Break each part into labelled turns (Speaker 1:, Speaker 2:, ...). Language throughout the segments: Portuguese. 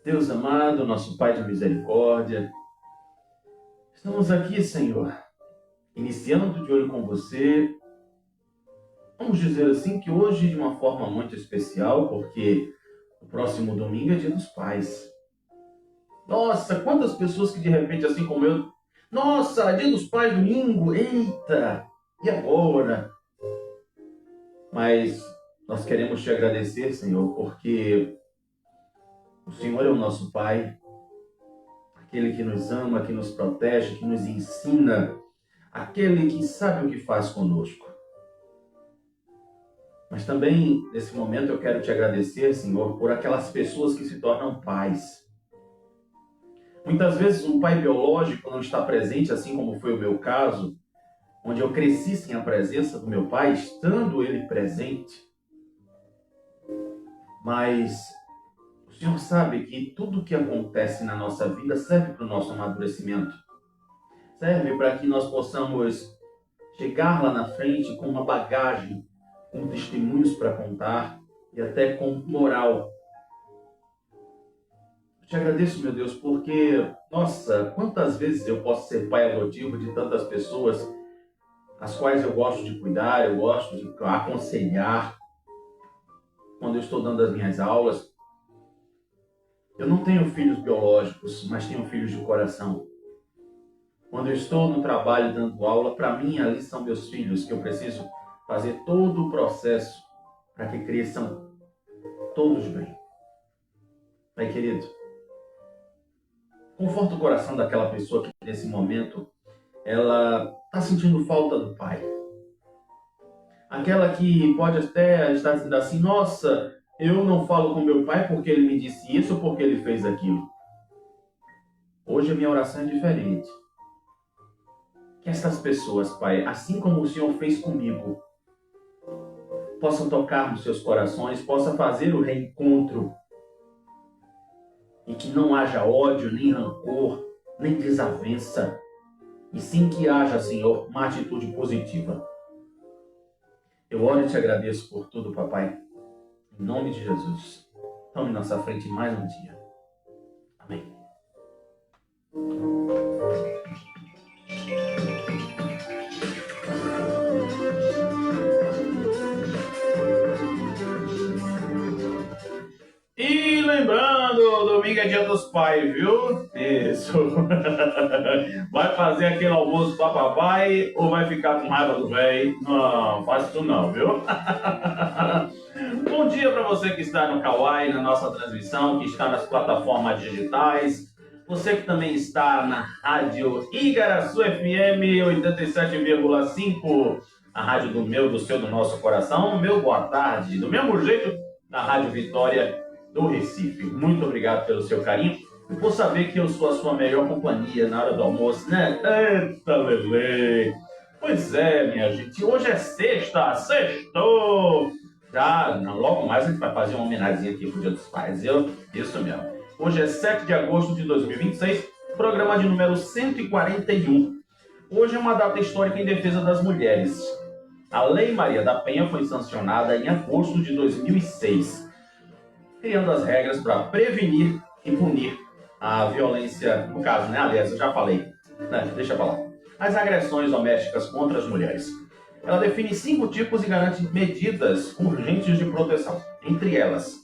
Speaker 1: Deus amado, nosso Pai de misericórdia, estamos aqui, Senhor, iniciando de olho com você. Vamos dizer assim que hoje de uma forma muito especial, porque o próximo domingo é Dia dos Pais. Nossa, quantas pessoas que de repente, assim como eu, nossa, Dia dos Pais domingo, eita, e agora? Mas nós queremos te agradecer, Senhor, porque o Senhor é o nosso Pai, aquele que nos ama, que nos protege, que nos ensina, aquele que sabe o que faz conosco. Mas também, nesse momento, eu quero te agradecer, Senhor, por aquelas pessoas que se tornam pais. Muitas vezes um pai biológico não está presente, assim como foi o meu caso, onde eu cresci sem a presença do meu pai, estando ele presente. Mas o Senhor sabe que tudo o que acontece na nossa vida serve para o nosso amadurecimento. Serve para que nós possamos chegar lá na frente com uma bagagem, com testemunhos para contar e até com moral. Eu te agradeço, meu Deus, porque, nossa, quantas vezes eu posso ser pai adotivo de tantas pessoas as quais eu gosto de cuidar, eu gosto de aconselhar quando eu estou dando as minhas aulas. Eu não tenho filhos biológicos, mas tenho filhos de coração. Quando eu estou no trabalho dando aula, para mim ali são meus filhos, que eu preciso fazer todo o processo para que cresçam todos bem. Pai querido, conforta o coração daquela pessoa que nesse momento ela está sentindo falta do pai. Aquela que pode até estar dizendo assim, nossa, eu não falo com meu pai porque ele me disse isso ou porque ele fez aquilo. Hoje a minha oração é diferente. Que essas pessoas, Pai, assim como o Senhor fez comigo, possam tocar nos seus corações, possa fazer o reencontro e que não haja ódio, nem rancor, nem desavença, e sim que haja, Senhor, uma atitude positiva. Eu oro e te agradeço por tudo, papai. Em nome de Jesus. Tome nossa frente mais um dia. Amém. E lembrando, domingo é Dia dos Pais, viu? Isso. Vai fazer aquele almoço para papai ou vai ficar com raiva do velho? Não, faz isso não, viu? Bom dia para você que está no Kawai, na nossa transmissão, que está nas plataformas digitais. Você que também está na rádio Igaraçu FM 87,5, a rádio do meu, do seu, do nosso coração. Meu boa tarde, do mesmo jeito, na Rádio Vitória do Recife. Muito obrigado pelo seu carinho e por saber que eu sou a sua melhor companhia na hora do almoço, né? Eita, Lele! Pois é, minha gente, hoje é sexta, sextou! Já, não, logo mais a gente vai fazer uma homenagem aqui pro Dia dos Pais, isso mesmo. Hoje é 7 de agosto de 2026, programa de número 141. Hoje é uma data histórica em defesa das mulheres. A Lei Maria da Penha foi sancionada em agosto de 2006, criando as regras para prevenir e punir a violência, no caso, né? Aliás, eu já falei, né? Deixa pra lá. As agressões domésticas contra as mulheres. Ela define 5 tipos e garante medidas urgentes de proteção. Entre elas,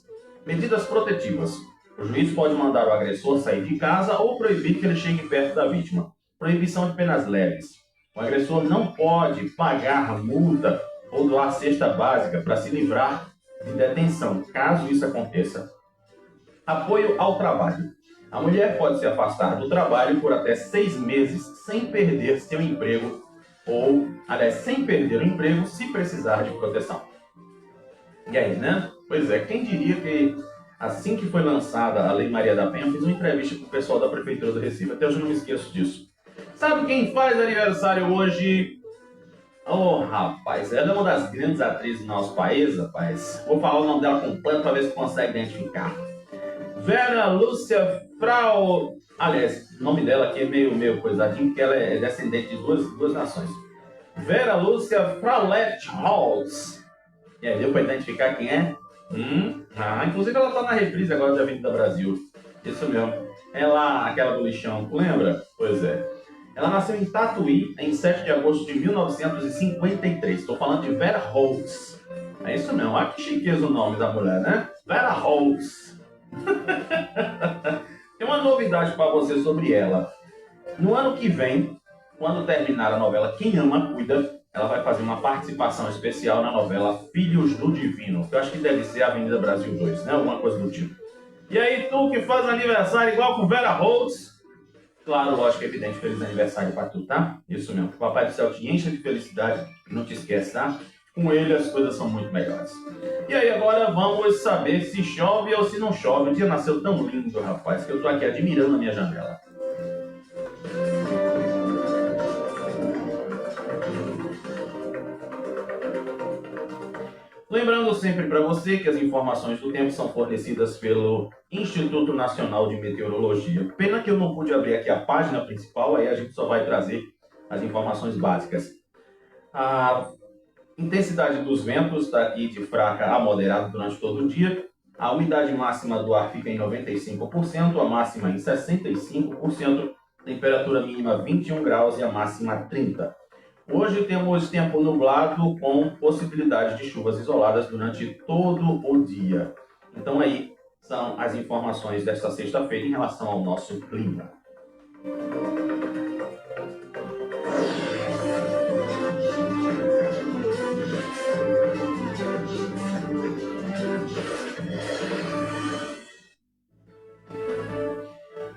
Speaker 1: medidas protetivas. O juiz pode mandar o agressor sair de casa ou proibir que ele chegue perto da vítima. Proibição de penas leves. O agressor não pode pagar multa ou doar cesta básica para se livrar de detenção, caso isso aconteça. Apoio ao trabalho. A mulher pode se afastar do trabalho por até 6 meses sem perder seu emprego ou, aliás, sem perder o emprego se precisar de proteção. E aí, né? Pois é, quem diria que assim que foi lançada a Lei Maria da Penha, eu fiz uma entrevista com o pessoal da Prefeitura do Recife, até hoje eu não me esqueço disso. Sabe quem faz aniversário hoje? Oh, rapaz, ela é uma das grandes atrizes do nosso país, rapaz. Vou falar o nome dela completo para ver se consegue identificar. Vera Lúcia Frau... Aliás, o nome dela aqui é meio coisadinho, porque ela é descendente de duas nações. Vera Lúcia Fraulette Halls. E aí, deu para identificar quem é? Inclusive ela está na reprise agora da Avenida Brasil. Isso mesmo. Ela, aquela do lixão, lembra? Pois é. Ela nasceu em Tatuí em 7 de agosto de 1953. Estou falando de Vera Holtz. É isso mesmo. Olha que chiqueza o nome da mulher, né? Vera Holtz. Tem uma novidade para você sobre ela. No ano que vem, quando terminar a novela Quem Ama Cuida, ela vai fazer uma participação especial na novela Filhos do Divino, que eu acho que deve ser Avenida Brasil 2, né? Alguma coisa do tipo. E aí, tu que faz aniversário igual com Vera Holtz, claro, lógico, evidente, feliz aniversário para tu, tá? Isso mesmo, que o Papai do Céu te encha de felicidade e não te esquece, tá? Com ele as coisas são muito melhores. E aí, agora vamos saber se chove ou se não chove. O dia nasceu tão lindo, rapaz, que eu tô aqui admirando a minha janela. Lembrando sempre para você que as informações do tempo são fornecidas pelo Instituto Nacional de Meteorologia. Pena que eu não pude abrir aqui a página principal, aí a gente só vai trazer as informações básicas. A intensidade dos ventos está aqui de fraca a moderada durante todo o dia. A umidade máxima do ar fica em 95%, a máxima em 65%, temperatura mínima 21 graus e a máxima 30. Hoje temos tempo nublado com possibilidade de chuvas isoladas durante todo o dia. Então aí são as informações desta sexta-feira em relação ao nosso clima.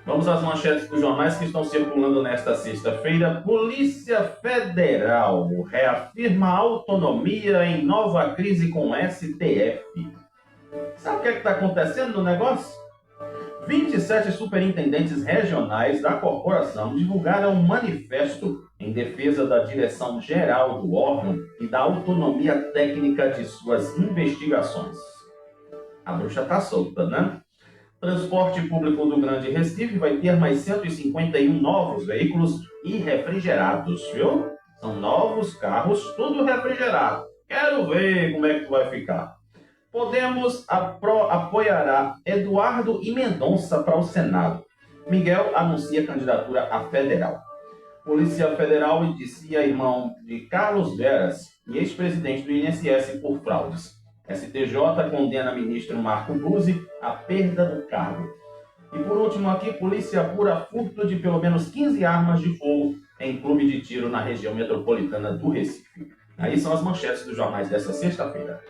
Speaker 1: Vamos às manchetes dos jornais que estão circulando nesta sexta-feira. Polícia Federal reafirma autonomia em nova crise com STF. Sabe o que está acontecendo no negócio? 27 superintendentes regionais da corporação divulgaram um manifesto em defesa da direção geral do órgão e da autonomia técnica de suas investigações. A bruxa está solta, né? Transporte público do Grande Recife vai ter mais 151 novos veículos e refrigerados, viu? São novos carros, tudo refrigerado. Quero ver como é que vai ficar. Podemos apoiará Eduardo e Mendonça para o Senado. Miguel anuncia candidatura a federal. Polícia Federal indicia irmão de Carlos Veras e ex-presidente do INSS por fraudes. STJ condena ministro Marco Buzzi à perda do cargo. E por último aqui, polícia apura furto de pelo menos 15 armas de fogo em clube de tiro na região metropolitana do Recife. Aí são as manchetes dos jornais desta sexta-feira.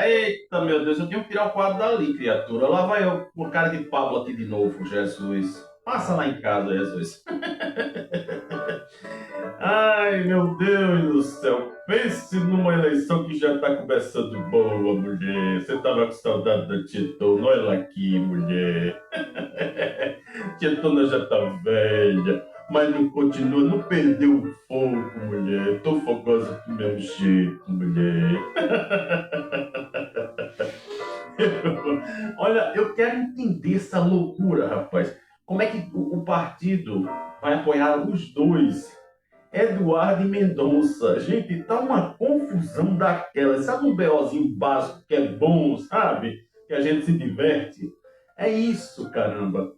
Speaker 1: Eita, meu Deus, eu tenho que tirar o quadro dali, criatura. Lá vai eu com cara de Pablo aqui de novo, Jesus. Passa lá em casa, Jesus. Ai, meu Deus do céu. Pense numa eleição que já tá começando boa, mulher. Você tava com saudade da Tietona? Olha ela aqui, mulher. Tietona já tá velha, mas não continua, não perdeu o fogo, mulher. Tô fogosa do mesmo jeito, mulher. Olha, eu quero entender essa loucura, rapaz. Como é que o partido vai apoiar os dois? Eduardo e Mendonça. Gente, tá uma confusão daquela. Sabe um BOzinho básico que é bom, sabe? Que a gente se diverte? É isso, caramba.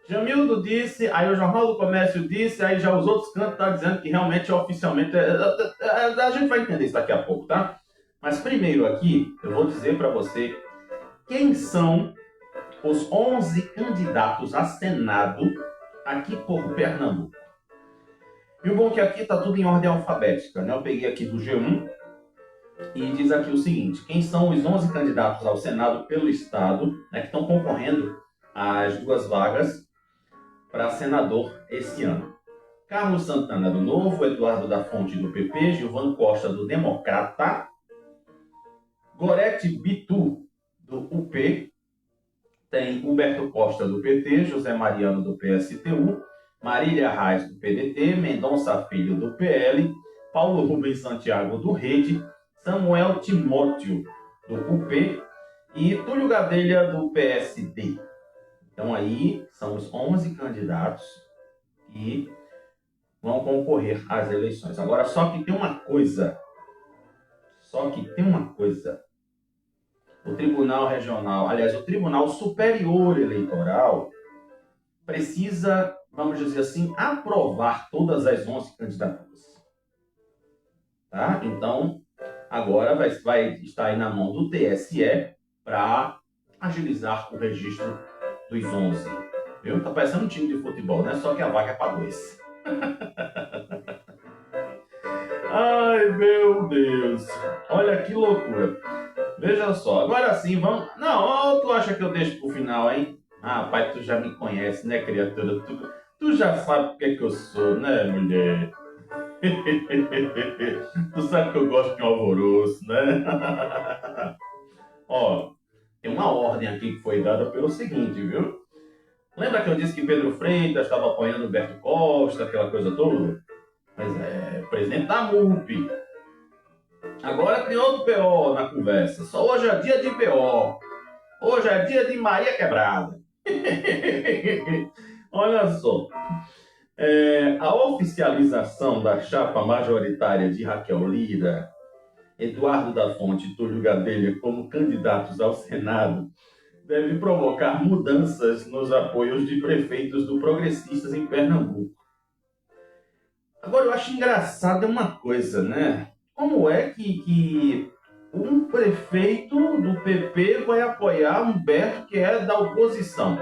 Speaker 1: Jamildo disse, aí o Jornal do Comércio disse, aí já os outros cantos estão dizendo que realmente, oficialmente... A gente vai entender isso daqui a pouco, tá? Mas primeiro aqui, eu vou dizer para você quem são os 11 candidatos a Senado aqui por Pernambuco. E o bom é que aqui está tudo em ordem alfabética, né? Eu peguei aqui do G1 e diz aqui o seguinte: quem são os 11 candidatos ao Senado pelo Estado, né, que estão concorrendo às 2 vagas para senador esse ano. Carlos Santana do Novo, Eduardo da Fonte do PP, Gilvano Costa do Democrata, Gorete Bitu do UP, tem Humberto Costa do PT, José Mariano do PSTU, Marília Reis do PDT, Mendonça Filho do PL, Paulo Rubens Santiago, do Rede, Samuel Timóteo, do UP e Túlio Gadelha, do PSD. Então aí são os 11 candidatos que vão concorrer às eleições. Agora, só que tem uma coisa. O Tribunal Regional, aliás, o Tribunal Superior Eleitoral precisa, vamos dizer assim, aprovar todas as 11 candidaturas. Tá? Então, agora vai estar aí na mão do TSE para agilizar o registro dos 11. Viu? Tá parecendo um time de futebol, né? Só que a vaga é para 2. Ai, meu Deus. Olha que loucura. Veja só. Agora sim, vamos... Não, tu acha que eu deixo pro final, hein? Ah, pai, tu já me conhece, né, criatura? Tu já sabe o que é que eu sou, né, mulher? Tu sabe que eu gosto de um alvoroço, né? Ó, tem uma ordem aqui que foi dada pelo seguinte, viu? Lembra que eu disse que Pedro Freitas estava apoiando Humberto Costa, aquela coisa toda? Mas é, presidente da MUP. Agora tem outro PO na conversa. Só hoje é dia de PO. Hoje é dia de Maria Quebrada. Olha só. A oficialização da chapa majoritária de Raquel Lira, Eduardo da Fonte e Túlio Gadelha como candidatos ao Senado deve provocar mudanças nos apoios de prefeitos do Progressistas em Pernambuco. Agora, eu acho engraçado uma coisa, né? Como é que um prefeito do PP vai apoiar Humberto, que é da oposição?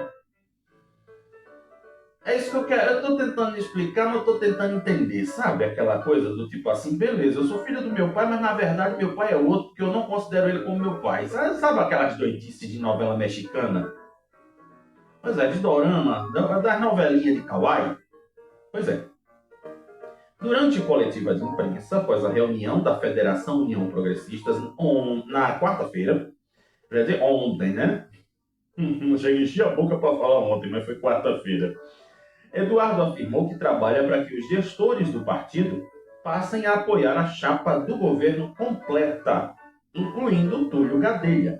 Speaker 1: É isso que eu quero. Eu estou tentando explicar, mas eu estou tentando entender, sabe? Aquela coisa do tipo assim, beleza, eu sou filho do meu pai, mas na verdade meu pai é outro, porque eu não considero ele como meu pai. Sabe aquelas doidices de novela mexicana? Pois é, de dorama, das novelinhas de kawaii. Pois é. Durante coletiva de imprensa, após a reunião da Federação União Progressistas, na quarta-feira, quer dizer, ontem, né? Não cheguei a encher a boca para falar ontem, mas foi quarta-feira. Eduardo afirmou que trabalha para que os gestores do partido passem a apoiar a chapa do governo completa, incluindo Túlio Gadelha,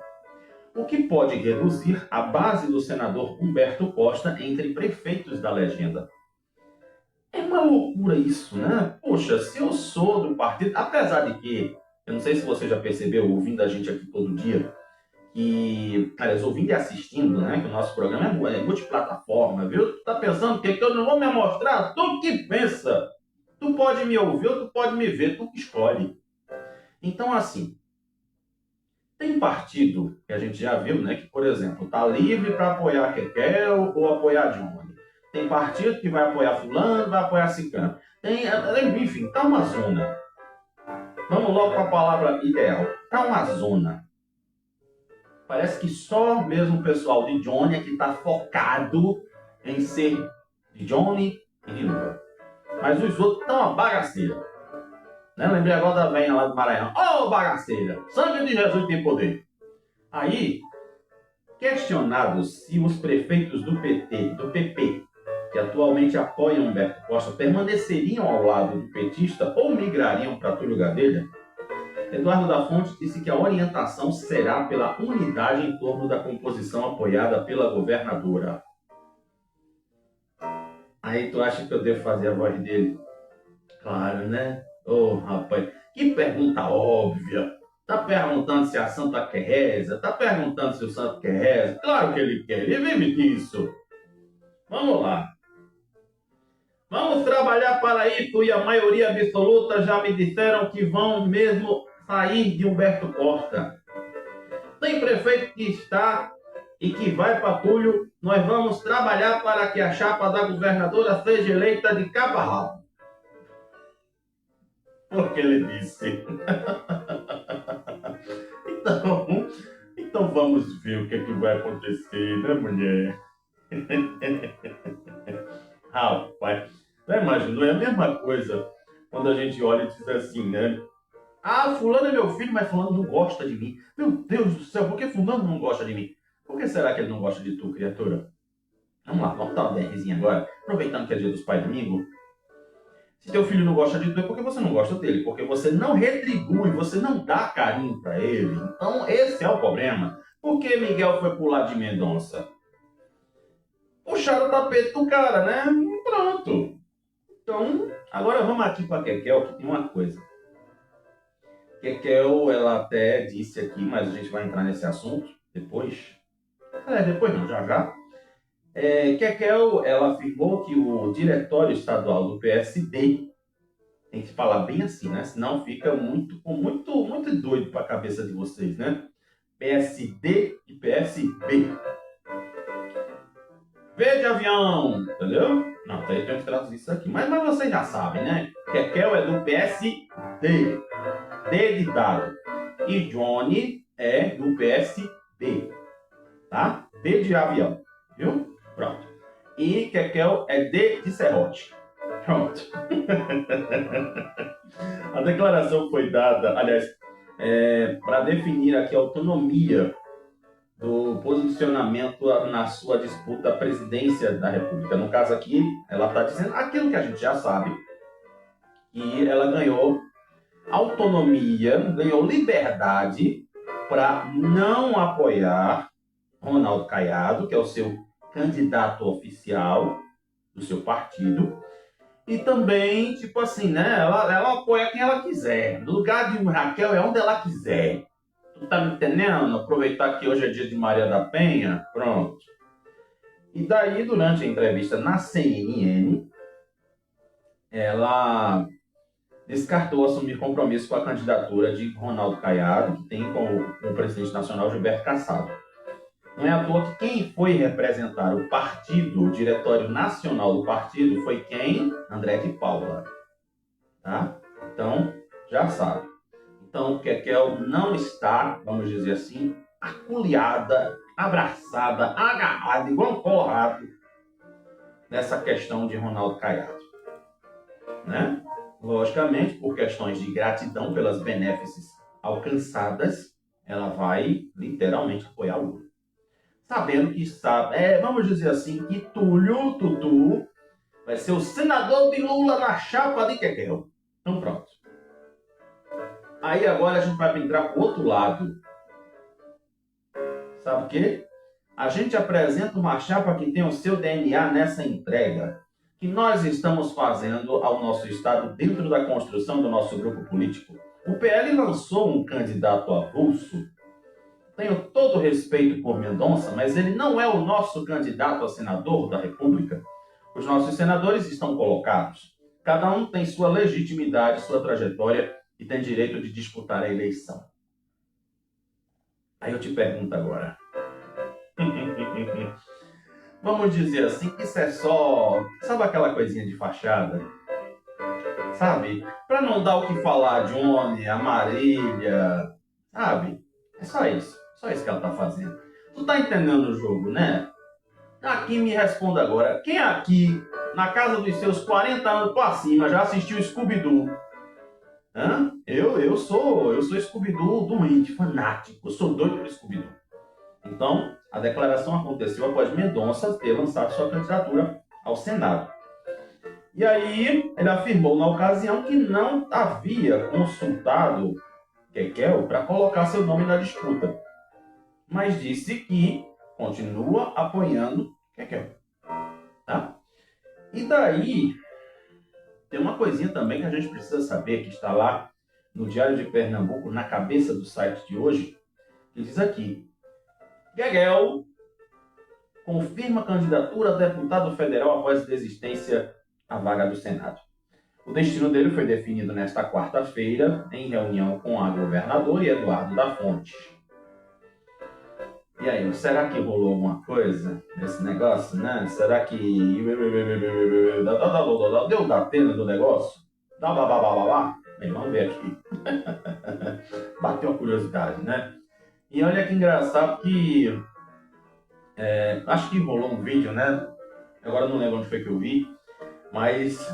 Speaker 1: o que pode reduzir a base do senador Humberto Costa entre prefeitos da legenda. É uma loucura isso, né? Poxa, se eu sou do partido, apesar de que, eu não sei se você já percebeu, ouvindo a gente aqui todo dia, que, aliás, ouvindo e assistindo, né, que o nosso programa é multiplataforma, viu? Tu tá pensando que eu não vou me mostrar? Tu que pensa! Tu pode me ouvir ou tu pode me ver, tu que escolhe. Então, assim, tem partido que a gente já viu, né, que, por exemplo, tá livre para apoiar Kekel ou apoiar Johnny. Tem partido que vai apoiar fulano, vai apoiar ciclano. Enfim, tá uma zona. Vamos logo para a palavra ideal. Tá uma zona. Parece que só mesmo o pessoal de Johnny é que está focado em ser de Johnny e de Lula. Mas os outros estão uma bagaceira. Né? Lembrei agora da velha lá do Maranhão. Ô, bagaceira! Sangue de Jesus tem poder. Aí, questionados se os prefeitos do PP, que atualmente apoiam Humberto Costa, permaneceriam ao lado do petista ou migrariam para Túlio Gadelha, Eduardo da Fonte disse que a orientação será pela unidade em torno da composição apoiada pela governadora. Aí tu acha que eu devo fazer a voz dele? Claro, né? Ô, rapaz, que pergunta óbvia. Tá perguntando se a santa quer reza? Tá perguntando se o santo quer reza? Claro que ele quer, ele vive disso. Vamos lá. Vamos trabalhar para isso e a maioria absoluta já me disseram que vão mesmo sair de Humberto Costa. Tem prefeito que está e que vai para Túlio. Nós vamos trabalhar para que a chapa da governadora seja eleita de cabo a rabo. Porque ele disse. Então vamos ver o que, é que vai acontecer, né, mulher? Rapaz, já imaginou? É a mesma coisa quando a gente olha e diz assim, né? Ah, fulano é meu filho, mas fulano não gosta de mim. Meu Deus do céu, por que fulano não gosta de mim? Por que será que ele não gosta de tu, criatura? Vamos lá, vamos dar uma DRzinha agora, aproveitando que é dia dos pais domingo. Se teu filho não gosta de tu, é porque você não gosta dele, porque você não retribui, você não dá carinho para ele. Então, esse é o problema. Por que Miguel foi pular de Mendonça? Puxaram o tapete do cara, né? Pronto. Então, agora vamos aqui para Kekel, que tem uma coisa. Kekel, ela até disse aqui, mas a gente vai entrar nesse assunto depois. Depois não, já já. Kekel, ela afirmou que o diretório estadual do PSD, tem que falar bem assim, né? Senão fica muito doido para a cabeça de vocês, né? PSD e PSB. V de avião, entendeu? Não, então eu tenho que traduzir isso aqui. Mas vocês já sabem, né? Kekel é do PSD. D de dado. E Johnny é do PSD. Tá? D de avião. Viu? Pronto. E Kekel é D de serrote. Pronto. A declaração foi dada, aliás, para definir aqui a autonomia do posicionamento na sua disputa à presidência da República. No caso aqui, ela está dizendo aquilo que a gente já sabe, que ela ganhou autonomia, ganhou liberdade para não apoiar Ronaldo Caiado, que é o seu candidato oficial do seu partido, e também, tipo assim, né, ela apoia quem ela quiser. No lugar de Raquel é onde ela quiser. Tu tá me entendendo? Aproveitar que hoje é dia de Maria da Penha, pronto. E daí, durante a entrevista na CNN, ela descartou assumir compromisso com a candidatura de Ronaldo Caiado, que tem como o presidente nacional Gilberto Kassab. Não é à toa que quem foi representar o partido, o diretório nacional do partido, foi quem? André de Paula. Tá? Então, já sabe. Então, Kekel não está, vamos dizer assim, aculiada, abraçada, agarrada, igual um colorado, nessa questão de Ronaldo Caiado. Né? Logicamente, por questões de gratidão pelas benéfices alcançadas, ela vai literalmente apoiar o Lula. Sabendo que sabe, vamos dizer assim, que Tutu vai ser o senador de Lula na chapa de Kekel. Então pronto. Aí agora a gente vai entrar para o outro lado. Sabe o quê? A gente apresenta uma chapa que tem o seu DNA nessa entrega que nós estamos fazendo ao nosso Estado dentro da construção do nosso grupo político. O PL lançou um candidato avulso. Tenho todo respeito por Mendonça, mas ele não é o nosso candidato a senador da República. Os nossos senadores estão colocados. Cada um tem sua legitimidade, sua trajetória e tem direito de disputar a eleição. Aí eu te pergunto agora. Vamos dizer assim que isso é só... Sabe aquela coisinha de fachada? Sabe? Para não dar o que falar de Johnny, a Marília, sabe? É só isso. Só isso que ela tá fazendo. Tu tá entendendo o jogo, né? Aqui me responda agora. Quem aqui, na casa dos seus 40 anos pra cima, já assistiu Scooby-Doo? Hã? Eu sou Scooby-Doo doente, fanático. Eu sou doido por Scooby-Doo. Então, a declaração aconteceu após Mendonça ter lançado sua candidatura ao Senado. E aí, ele afirmou na ocasião que não havia consultado Kekel para colocar seu nome na disputa, mas disse que continua apoiando Kekel. Tá? E daí, tem uma coisinha também que a gente precisa saber, que está lá no Diário de Pernambuco, na cabeça do site de hoje, que diz aqui: Kekel confirma candidatura a deputado federal após desistência à vaga do Senado. O destino dele foi definido nesta quarta-feira, em reunião com a governadora e Eduardo da Fonte. E aí, será que rolou alguma coisa nesse negócio, né? Será que deu da pena do negócio? Dá babá? Bem, vamos ver aqui. Bateu a curiosidade, né? E olha que engraçado que... acho que rolou um vídeo, né? Agora não lembro onde foi que eu vi, mas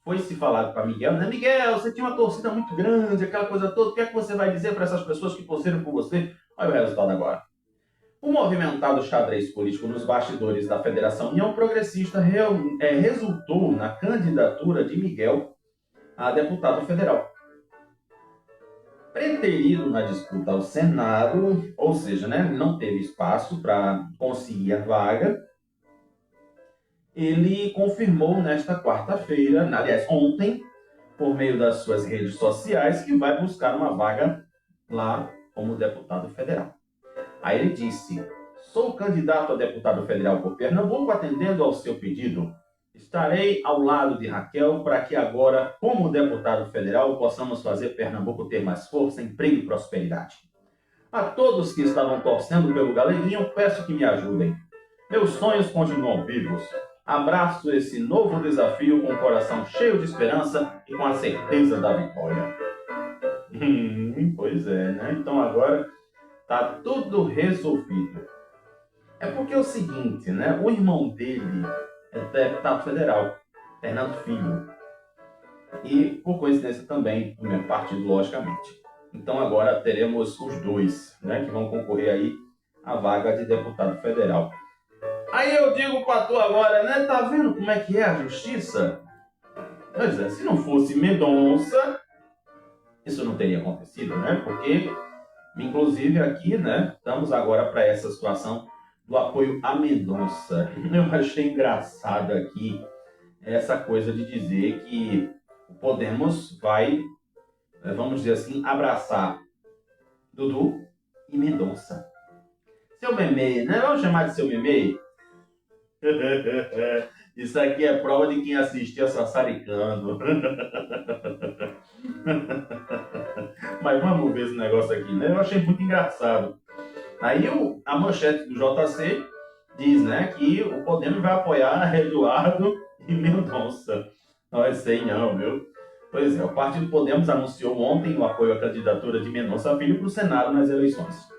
Speaker 1: foi se falado para Miguel, né? Miguel, você tinha uma torcida muito grande, aquela coisa toda, o que é que você vai dizer para essas pessoas que torceram por você? Olha o resultado agora. O movimentado xadrez político nos bastidores da Federação União Progressista resultou na candidatura de Miguel a deputado federal. Preterido na disputa ao Senado, ou seja, não teve espaço para conseguir a vaga, ele confirmou nesta quarta-feira, aliás, ontem, por meio das suas redes sociais, que vai buscar uma vaga lá como deputado federal. Aí ele disse: sou candidato a deputado federal por Pernambuco, atendendo ao seu pedido. Estarei ao lado de Raquel para que agora, como deputado federal, possamos fazer Pernambuco ter mais força, emprego e prosperidade. A todos que estavam torcendo pelo Galeguinho, peço que me ajudem. Meus sonhos continuam vivos. Abraço esse novo desafio com o coração cheio de esperança e com a certeza da vitória. Pois é, Então agora tá tudo resolvido. É porque é o seguinte, O irmão dele é deputado federal, Fernando Filho. E, por coincidência também, do mesmo partido, logicamente. Então agora teremos os dois, que vão concorrer aí à vaga de deputado federal. Aí eu digo pra tu agora, Tá vendo como é que é a justiça? Pois é, se não fosse Mendonça, isso não teria acontecido, Porque, inclusive aqui, estamos agora para essa situação do apoio a Mendonça. Eu achei engraçado aqui essa coisa de dizer que o Podemos vai, vamos dizer assim, abraçar Dudu e Mendonça. Seu meme, Vamos chamar de seu meme? Isso aqui é prova de quem assistia Sassaricando. Mas vamos ver esse negócio aqui, Eu achei muito engraçado. Aí a manchete do JC diz, que o Podemos vai apoiar Eduardo e Mendonça. Não sei não, viu? Pois é, o Partido Podemos anunciou ontem o apoio à candidatura de Mendonça Filho para o Senado nas eleições.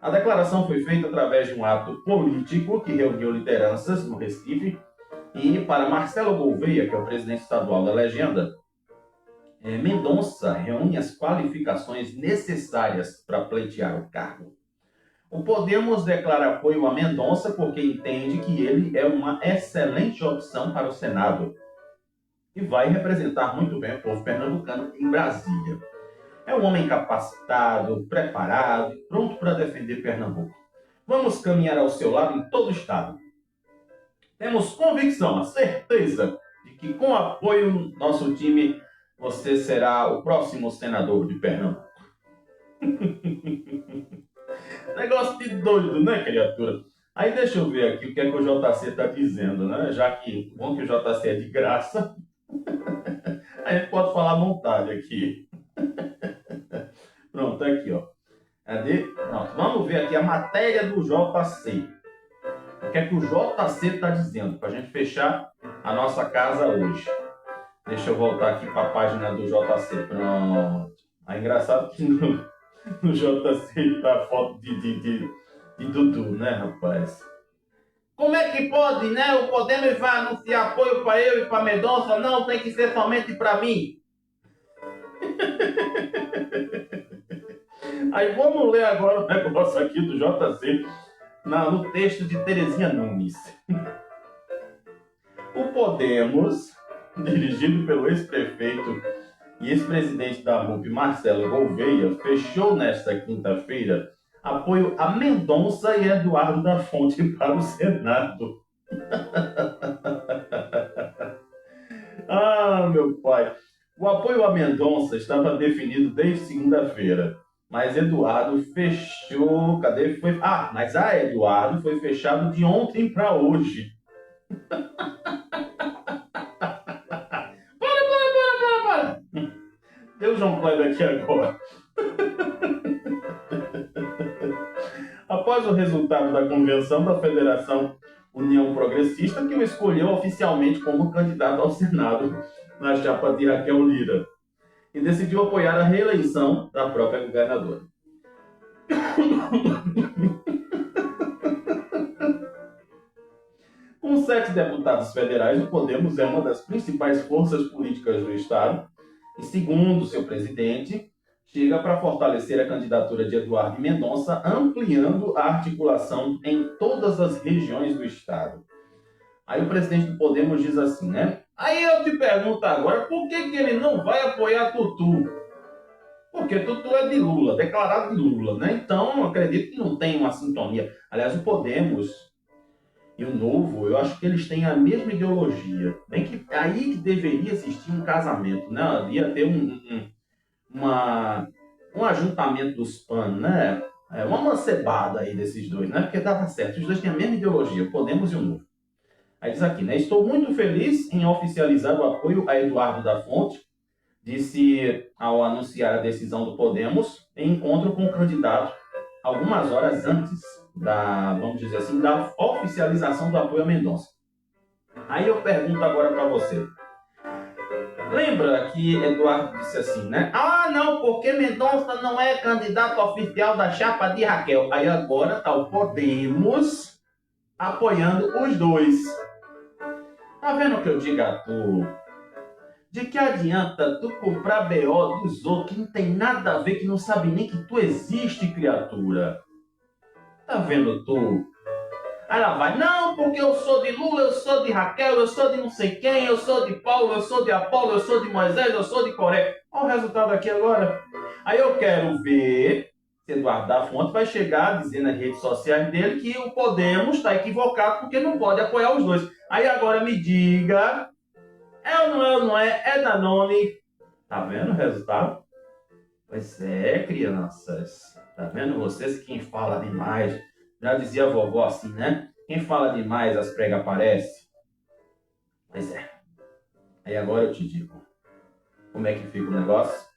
Speaker 1: A declaração foi feita através de um ato político que reuniu lideranças no Recife e, para Marcelo Gouveia, que é o presidente estadual da legenda, Mendonça reúne as qualificações necessárias para pleitear o cargo. O Podemos declara apoio a Mendonça porque entende que ele é uma excelente opção para o Senado e vai representar muito bem o povo pernambucano em Brasília. É um homem capacitado, preparado, pronto para defender Pernambuco. Vamos caminhar ao seu lado em todo o estado. Temos convicção, a certeza de que com apoio do nosso time você será o próximo senador de Pernambuco. Negócio de doido, criatura? Aí deixa eu ver aqui o que é que o JC está dizendo, Já que bom que o JC é de graça, a gente pode falar à vontade aqui. Pronto, aqui, ó. Cadê? Pronto, vamos ver aqui a matéria do JC. O que é que o JC está dizendo, para a gente fechar a nossa casa hoje. Deixa eu voltar aqui para a página do JC. Pronto. É engraçado que no JC tá a foto de Dudu, rapaz? Como é que pode, O Podemos vai anunciar apoio para eu e para Mendonça? Não, tem que ser somente para mim. Aí vamos ler agora o negócio aqui do JC no texto de Terezinha Nunes. O Podemos, dirigido pelo ex-prefeito e ex-presidente da MUP, Marcelo Gouveia, fechou nesta quinta-feira apoio a Mendonça e Eduardo da Fonte para o Senado. Meu pai. O apoio a Mendonça estava definido desde segunda-feira, mas Eduardo fechou... Cadê? Mas a Eduardo foi fechado de ontem para hoje. Para. Deu o João Kleber aqui agora. Após o resultado da convenção da Federação União Progressista, que o escolheu oficialmente como candidato ao Senado na chapa de Raquel Lira, e decidiu apoiar a reeleição da própria governadora. Com 7 deputados federais, o Podemos é uma das principais forças políticas do Estado e, segundo seu presidente, chega para fortalecer a candidatura de Eduardo Mendonça, ampliando a articulação em todas as regiões do Estado. Aí o presidente do Podemos diz assim, né? Aí eu te pergunto agora, por que ele não vai apoiar Tutu? Porque Tutu é de Lula, declarado de Lula, né? Então, eu acredito que não tem uma sintonia. Aliás, o Podemos e o Novo, eu acho que eles têm a mesma ideologia. Bem que aí que deveria existir um casamento, né? Ia ter um ajuntamento dos panos, né? Uma mancebada aí desses dois, né? Porque dava certo. Os dois têm a mesma ideologia, o Podemos e o Novo. Aí diz aqui, né? Estou muito feliz em oficializar o apoio a Eduardo da Fonte, disse ao anunciar a decisão do Podemos em encontro com o candidato algumas horas antes da, vamos dizer assim, da oficialização do apoio a Mendonça. Aí eu pergunto agora para você. Lembra que Eduardo disse assim, né? Ah, não, porque Mendonça não é candidato oficial da chapa de Raquel. Aí agora está o Podemos apoiando os dois. Tá vendo o que eu digo a tu? De que adianta tu comprar BO dos outros que não tem nada a ver, que não sabe nem que tu existe, criatura? Tá vendo tu? Aí ela vai, não, porque eu sou de Lula, eu sou de Raquel, eu sou de não sei quem, eu sou de Paulo, eu sou de Apolo, eu sou de Moisés, eu sou de Coré. Olha o resultado aqui agora. Aí eu quero ver se Eduardo da Fonte vai chegar a dizer nas redes sociais dele que o Podemos está equivocado porque não pode apoiar os dois. Aí agora me diga, é ou não é Danone. Tá vendo o resultado? Pois é, crianças. Tá vendo vocês? Quem fala demais, já dizia a vovó assim, né? Quem fala demais, as pregas aparecem. Pois é. Aí agora eu te digo. Como é que fica o negócio?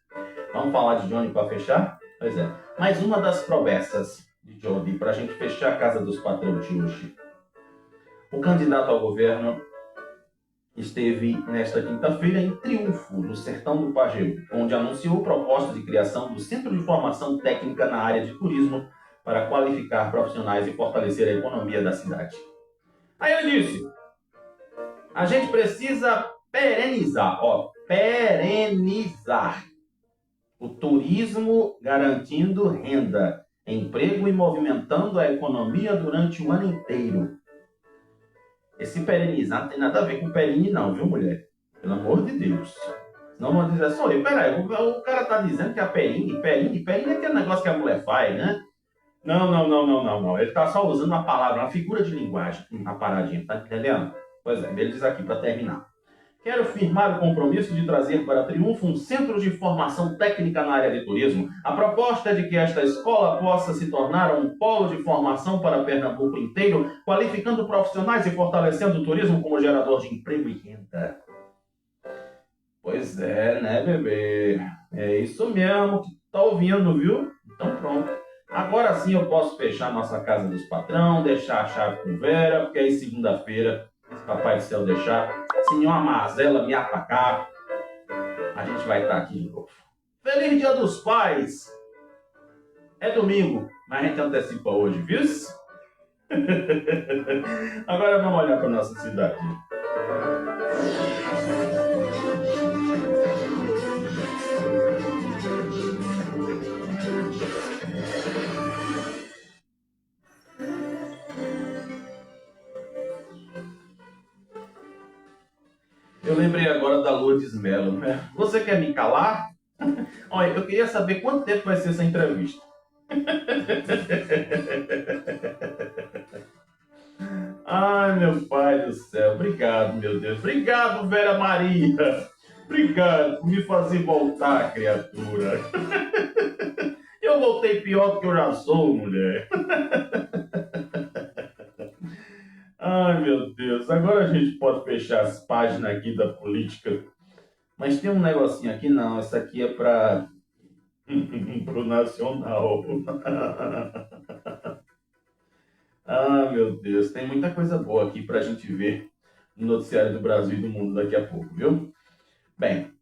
Speaker 1: Vamos falar de Johnny para fechar? Pois é. Mais uma das promessas de Johnny para a gente fechar a casa dos patrões de hoje. O candidato ao governo esteve nesta quinta-feira em Triunfo, no sertão do Pajeú, onde anunciou proposta de criação do Centro de Formação Técnica na área de turismo para qualificar profissionais e fortalecer a economia da cidade. Aí ele disse, a gente precisa perenizar o turismo, garantindo renda, emprego e movimentando a economia durante o ano inteiro. Esse perenizar não tem nada a ver com perene não, viu, mulher? Pelo amor de Deus. Senão vão dizer, só eu, peraí, o cara tá dizendo que a perine é aquele negócio que a mulher faz, né? Não. Ele tá só usando uma palavra, uma figura de linguagem, uma paradinha, tá entendendo? Pois é, ele diz aqui para terminar. Quero firmar o compromisso de trazer para Triunfo um centro de formação técnica na área de turismo. A proposta é de que esta escola possa se tornar um polo de formação para Pernambuco inteiro, qualificando profissionais e fortalecendo o turismo como gerador de emprego e renda. Pois é, né, bebê? É isso mesmo que tá ouvindo, viu? Então pronto. Agora sim eu posso fechar nossa casa dos patrão, deixar a chave com Vera, porque aí segunda-feira, se Papai do Céu deixar, se nenhuma mazela me atacar, a gente vai estar aqui de novo. Feliz Dia dos Pais! É domingo, mas a gente antecipa hoje, viu? Agora vamos olhar para nossa cidade. Eu lembrei agora da Lourdes Mello, né? Você quer me calar? Olha, eu queria saber quanto tempo vai ser essa entrevista. Ai, meu pai do céu. Obrigado, meu Deus. Obrigado, Vera Maria. Obrigado por me fazer voltar, criatura. Eu voltei pior do que eu já sou, mulher. Ai, meu Deus. Agora a gente pode fechar as páginas aqui da política. Mas tem um negocinho aqui, não. Isso aqui é para o nacional. Ah, meu Deus. Tem muita coisa boa aqui para a gente ver no noticiário do Brasil e do mundo daqui a pouco, viu? Bem,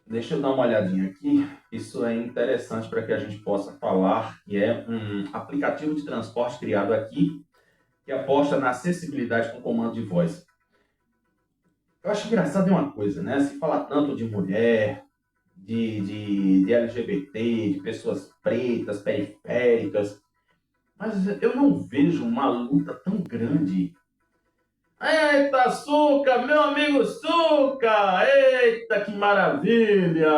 Speaker 1: deixa eu dar uma olhadinha aqui. Isso é interessante para que a gente possa falar, que é um aplicativo de transporte criado aqui, que aposta na acessibilidade com comando de voz. Eu acho engraçado uma coisa, né? Se fala tanto de mulher, de LGBT, de pessoas pretas, periféricas, mas eu não vejo uma luta tão grande. Eita, Suca, meu amigo Suca! Eita, que maravilha!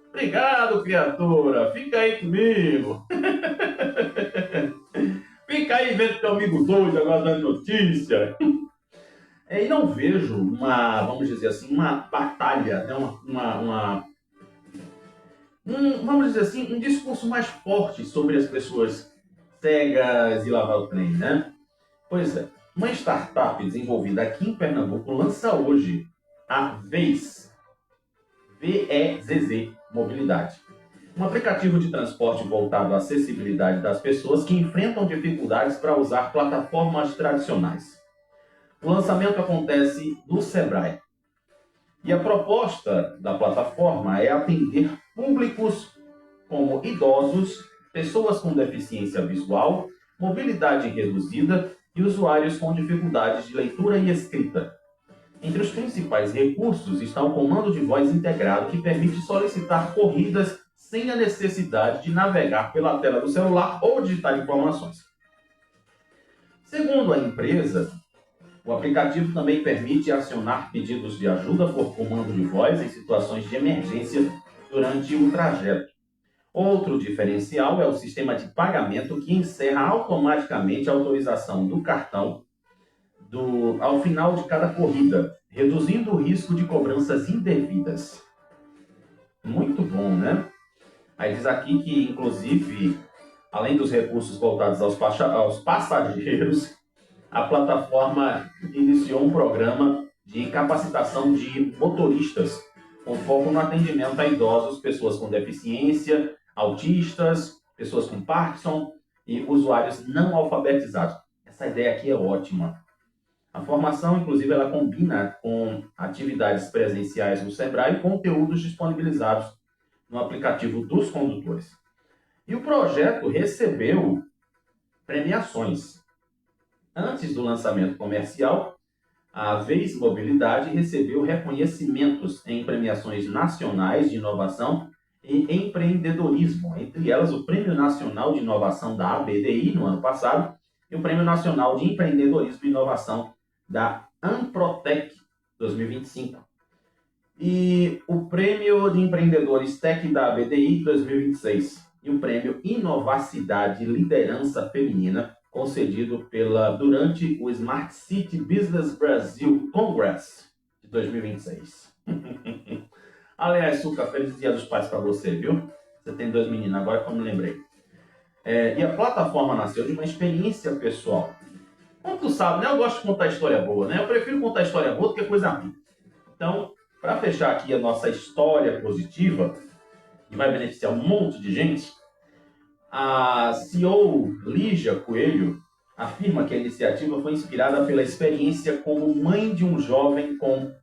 Speaker 1: Obrigado, criatura. Fica aí comigo. Fica aí vendo teu amigo doido agora dando notícia. E não vejo uma, vamos dizer assim, uma batalha, né? Vamos dizer assim, um discurso mais forte sobre as pessoas cegas e lavar o trem, né? Pois é, uma startup desenvolvida aqui em Pernambuco lança hoje a VEZZ Mobilidade. Um aplicativo de transporte voltado à acessibilidade das pessoas que enfrentam dificuldades para usar plataformas tradicionais. O lançamento acontece no Sebrae. E a proposta da plataforma é atender públicos como idosos, pessoas com deficiência visual, mobilidade reduzida e usuários com dificuldades de leitura e escrita. Entre os principais recursos está o comando de voz integrado, que permite solicitar corridas sem a necessidade de navegar pela tela do celular ou digitar informações. Segundo a empresa, o aplicativo também permite acionar pedidos de ajuda por comando de voz em situações de emergência durante o trajeto. Outro diferencial é o sistema de pagamento, que encerra automaticamente a autorização do cartão ao final de cada corrida, reduzindo o risco de cobranças indevidas. Muito bom, né? Aí diz aqui que, inclusive, além dos recursos voltados aos passageiros, a plataforma iniciou um programa de capacitação de motoristas, com foco no atendimento a idosos, pessoas com deficiência, autistas, pessoas com Parkinson e usuários não alfabetizados. Essa ideia aqui é ótima. A formação, inclusive, ela combina com atividades presenciais no Sebrae e conteúdos disponibilizados no aplicativo dos condutores. E o projeto recebeu premiações. Antes do lançamento comercial, a Vez Mobilidade recebeu reconhecimentos em premiações nacionais de inovação e empreendedorismo, entre elas o Prêmio Nacional de Inovação da ABDI no ano passado e o Prêmio Nacional de Empreendedorismo e Inovação da Amprotec 2025. E o Prêmio de Empreendedores Tech da ABDI 2026 e o Prêmio Inovacidade e Liderança Feminina concedido durante o Smart City Business Brasil Congress de 2026. Aliás, Suca, feliz Dia dos Pais para você, viu? Você tem 2 meninos, agora que eu me lembrei. E a plataforma nasceu de uma experiência pessoal. Como tu sabe, né? Eu gosto de contar história boa, né? Eu prefiro contar história boa do que coisa ruim. Então, para fechar aqui a nossa história positiva, que vai beneficiar um monte de gente, a CEO Lígia Coelho afirma que a iniciativa foi inspirada pela experiência como mãe de um jovem com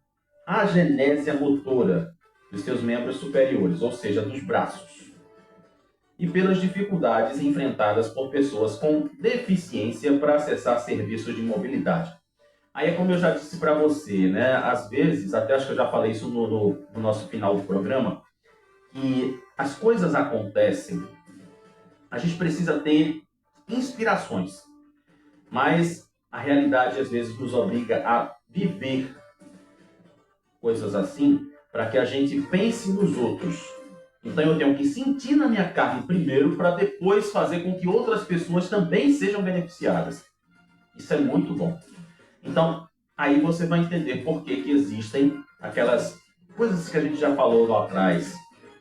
Speaker 1: agenésia motora dos seus membros superiores, ou seja, dos braços, e pelas dificuldades enfrentadas por pessoas com deficiência para acessar serviços de mobilidade. Aí é como eu já disse para você, né? Às vezes, até acho que eu já falei isso no nosso final do programa, que as coisas acontecem, a gente precisa ter inspirações, mas a realidade às vezes nos obriga a viver coisas assim para que a gente pense nos outros. Então eu tenho que sentir na minha carne primeiro para depois fazer com que outras pessoas também sejam beneficiadas. Isso é muito bom. Então, aí você vai entender por que existem aquelas coisas que a gente já falou lá atrás.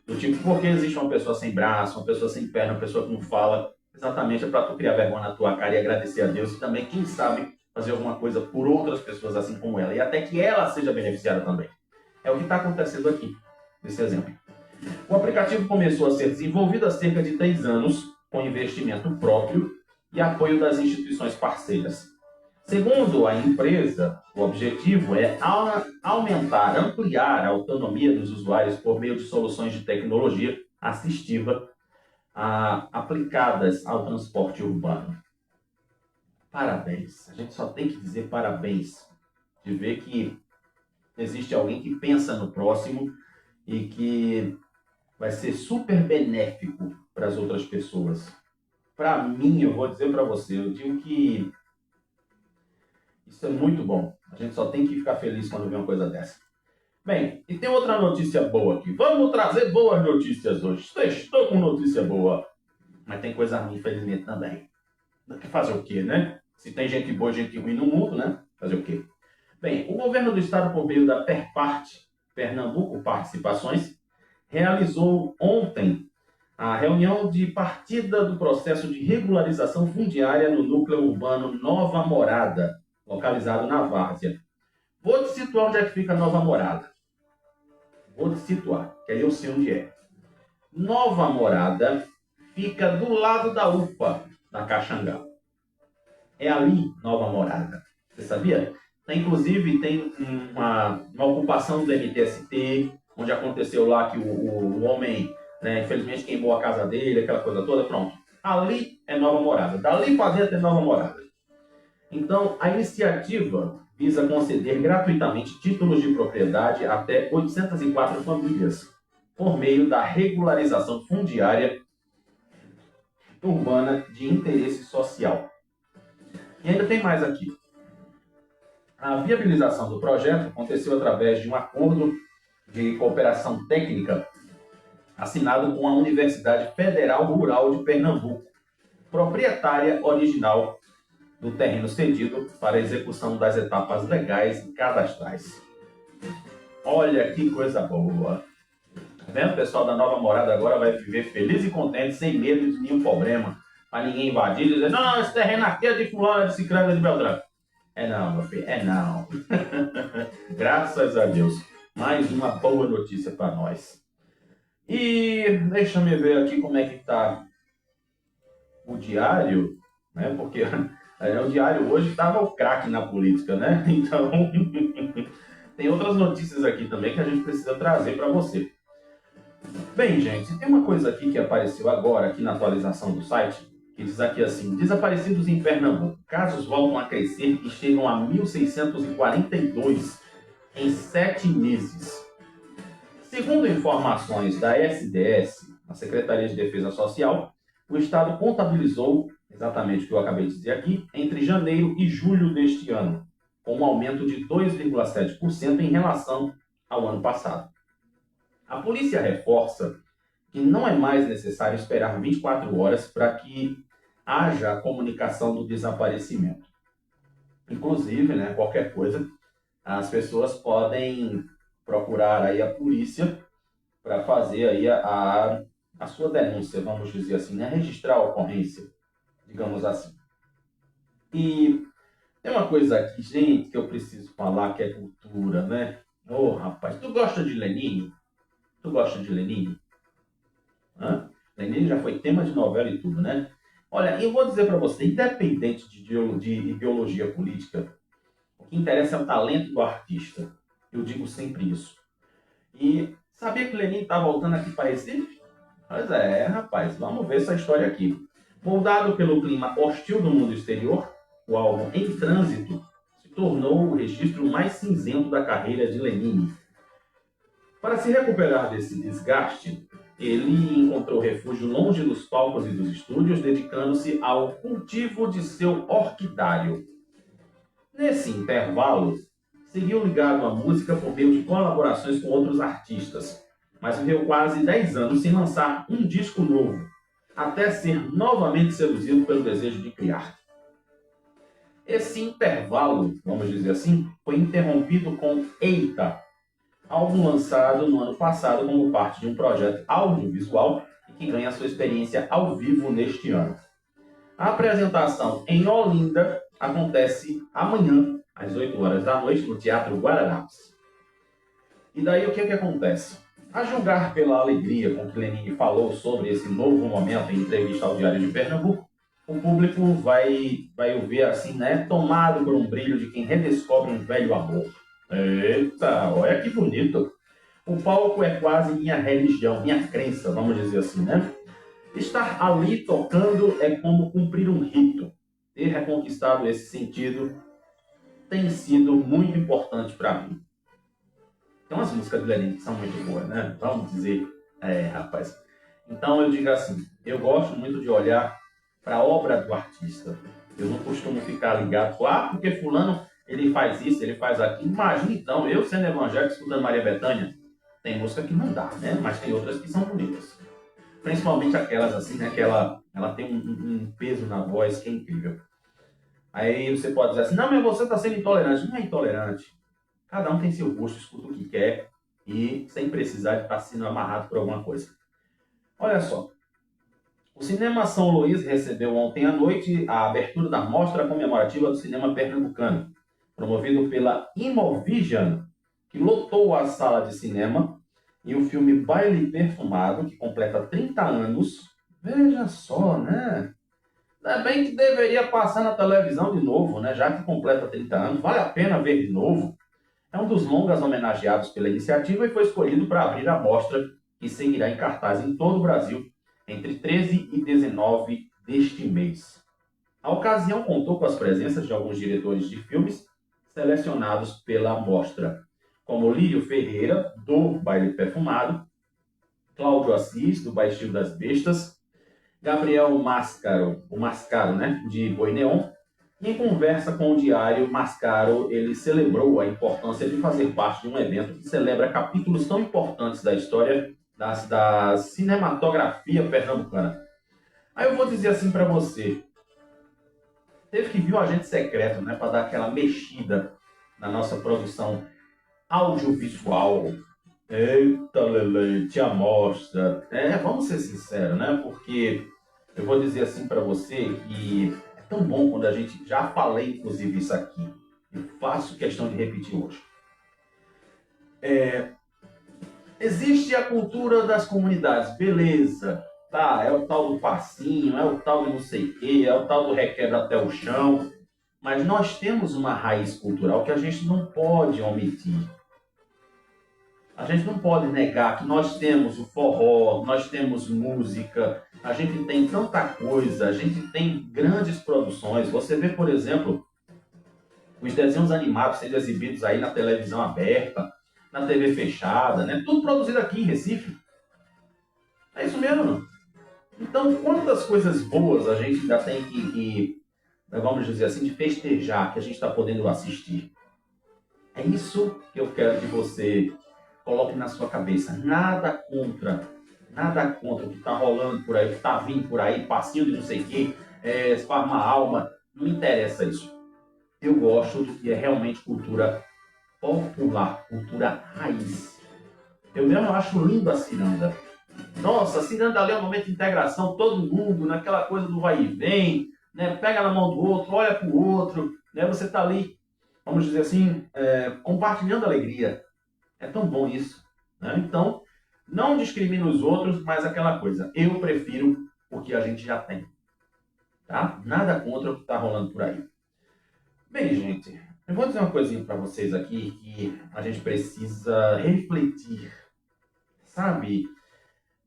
Speaker 1: Do tipo, por que existe uma pessoa sem braço, uma pessoa sem perna, uma pessoa que não fala. Exatamente é para tu criar vergonha na tua cara e agradecer a Deus. E também, quem sabe, fazer alguma coisa por outras pessoas assim como ela. E até que ela seja beneficiada também. É o que está acontecendo aqui, nesse exemplo. O aplicativo começou a ser desenvolvido há cerca de 3 anos, com investimento próprio e apoio das instituições parceiras. Segundo a empresa, o objetivo é aumentar, ampliar a autonomia dos usuários por meio de soluções de tecnologia assistiva aplicadas ao transporte urbano. Parabéns, a gente só tem que dizer parabéns de ver que existe alguém que pensa no próximo e que vai ser super benéfico para as outras pessoas. Para mim, eu vou dizer para você, eu digo que isso é muito bom. A gente só tem que ficar feliz quando vê uma coisa dessa. Bem, e tem outra notícia boa aqui. Vamos trazer boas notícias hoje. Estou com notícia boa. Mas tem coisa ruim, infelizmente, também. Fazer o quê, né? Se tem gente boa e gente ruim no mundo, né? Fazer o quê? Bem, o governo do estado, por meio da Perparte, Pernambuco Participações, realizou ontem a reunião de partida do processo de regularização fundiária no núcleo urbano Nova Morada, localizado na Várzea. Vou te situar onde é que fica Nova Morada. Vou te situar, que aí eu sei onde é. Nova Morada fica do lado da UPA, da Caxangá. É ali Nova Morada. Você sabia? Inclusive, tem uma ocupação do MTST, onde aconteceu lá que o homem, né, infelizmente, queimou a casa dele, aquela coisa toda, pronto. Ali é Nova Morada. Dali para dentro é Nova Morada. Então, a iniciativa visa conceder gratuitamente títulos de propriedade até 804 famílias, por meio da regularização fundiária urbana de interesse social. E ainda tem mais aqui. A viabilização do projeto aconteceu através de um acordo de cooperação técnica assinado com a Universidade Federal Rural de Pernambuco, proprietária original do terreno cedido para a execução das etapas legais e cadastrais. Olha que coisa boa! Tá vendo? O pessoal da Nova Morada agora vai viver feliz e contente, sem medo de nenhum problema, para ninguém invadir e dizer, não, esse terreno aqui é de fulano, é de ciclano, é de Beltrano. É não, meu filho, é não. Graças a Deus. Mais uma boa notícia para nós. E deixa eu ver aqui como é que está o diário, né? Porque o diário hoje estava o craque na política, né? Então, tem outras notícias aqui também que a gente precisa trazer para você. Bem, gente, tem uma coisa aqui que apareceu agora, aqui na atualização do site, que diz aqui assim, desaparecidos em Pernambuco, casos voltam a crescer e chegam a 1.642 em 7 meses. Segundo informações da SDS, a Secretaria de Defesa Social, o Estado contabilizou, exatamente o que eu acabei de dizer aqui, entre janeiro e julho deste ano, com um aumento de 2,7% em relação ao ano passado. A polícia reforça que não é mais necessário esperar 24 horas para que haja a comunicação do desaparecimento. Inclusive, né, qualquer coisa, as pessoas podem procurar aí a polícia para fazer aí a sua denúncia, vamos dizer assim, né, registrar a ocorrência, digamos assim. E tem uma coisa aqui, gente, que eu preciso falar, que é cultura, né? Ô, rapaz, tu gosta de Lenine? Tu gosta de Lenine? Hã? Lenine já foi tema de novela e tudo, né? Olha, eu vou dizer para você, independente de ideologia política, o que interessa é o talento do artista. Eu digo sempre isso. E sabia que Lenine está voltando aqui para Recife? Pois é, rapaz, vamos ver essa história aqui. Moldado pelo clima hostil do mundo exterior, o álbum Em Trânsito se tornou o registro mais cinzento da carreira de Lenine. Para se recuperar desse desgaste, ele encontrou refúgio longe dos palcos e dos estúdios, dedicando-se ao cultivo de seu orquidário. Nesse intervalo, seguiu ligado à música por meio de colaborações com outros artistas, mas viveu quase 10 anos sem lançar um disco novo, até ser novamente seduzido pelo desejo de criar. Esse intervalo, vamos dizer assim, foi interrompido com Eita, álbum lançado no ano passado como parte de um projeto audiovisual e que ganha sua experiência ao vivo neste ano. A apresentação em Olinda acontece amanhã, às 8 horas da noite, no Teatro Guararapes. E daí o que acontece? A julgar pela alegria com que Lenine falou sobre esse novo momento em entrevista ao Diário de Pernambuco, o público vai o ver assim, né, tomado por um brilho de quem redescobre um velho amor. Eita, olha que bonito. O palco é quase minha religião, minha crença, vamos dizer assim, né? Estar ali tocando é como cumprir um rito. Ter reconquistado esse sentido tem sido muito importante para mim. Tem umas músicas do Lenin que são muito boas, né? Vamos dizer, rapaz. Então eu digo assim, eu gosto muito de olhar para a obra do artista. Eu não costumo ficar ligado, porque fulano ele faz isso, ele faz aquilo. Imagina então, eu sendo evangélico escutando Maria Bethânia, tem música que não dá, né? Mas tem outras que são bonitas. Principalmente aquelas assim, né? Que ela tem um peso na voz que é incrível. Aí você pode dizer assim, não, mas você está sendo intolerante. Não é intolerante. Cada um tem seu gosto, escuta o que quer e sem precisar de estar sendo amarrado por alguma coisa. Olha só, o Cinema São Luís recebeu ontem à noite a abertura da Mostra Comemorativa do Cinema Pernambucano, promovido pela Imovision, que lotou a sala de cinema, e o filme Baile Perfumado, que completa 30 anos. Veja só, né? Ainda bem que deveria passar na televisão de novo, né? Já que completa 30 anos, vale a pena ver de novo. É um dos longas homenageados pela iniciativa e foi escolhido para abrir a mostra, que seguirá em cartaz em todo o Brasil, entre 13 e 19 deste mês. A ocasião contou com as presenças de alguns diretores de filmes selecionados pela mostra, como Lírio Ferreira, do Baile Perfumado, Cláudio Assis, do Baixio das Bestas, Gabriel Mascaro, o Mascaro, né, de Boi Neon. E em conversa com o Diário, Mascaro, ele celebrou a importância de fazer parte de um evento que celebra capítulos tão importantes da história da cinematografia pernambucana. Aí eu vou dizer assim para você, teve que vir um agente secreto, né, para dar aquela mexida na nossa produção audiovisual. Eita, Lele, te amostra. Vamos ser sinceros, né? Porque eu vou dizer assim para você que é tão bom quando a gente, já falei inclusive isso aqui, eu faço questão de repetir hoje. Existe a cultura das comunidades, beleza, tá, é o tal do passinho, é o tal de não sei o quê, é o tal do requebra até o chão, mas nós temos uma raiz cultural que a gente não pode omitir. A gente não pode negar que nós temos o forró, nós temos música, a gente tem tanta coisa, a gente tem grandes produções. Você vê, por exemplo, os desenhos animados sendo exibidos aí na televisão aberta, na TV fechada, né? Tudo produzido aqui em Recife. É isso mesmo. Então, quantas coisas boas a gente ainda tem que vamos dizer assim, de festejar, que a gente está podendo assistir. É isso que eu quero que você coloque na sua cabeça. Nada contra o que está rolando por aí, o que está vindo por aí, passinho de não sei o quê, esparma alma, não interessa isso. Eu gosto do que é realmente cultura popular, cultura raiz. Eu mesmo acho lindo a ciranda. Nossa, a ciranda ali é um momento de integração, todo mundo, naquela coisa do vai e vem, né? Pega na mão do outro, olha para o outro, né? Você está ali, vamos dizer assim, compartilhando alegria. É tão bom isso, né? Então, não discrimina os outros, mas aquela coisa, eu prefiro o que a gente já tem, tá? Nada contra o que está rolando por aí. Bem, gente, eu vou dizer uma coisinha para vocês aqui que a gente precisa refletir, sabe?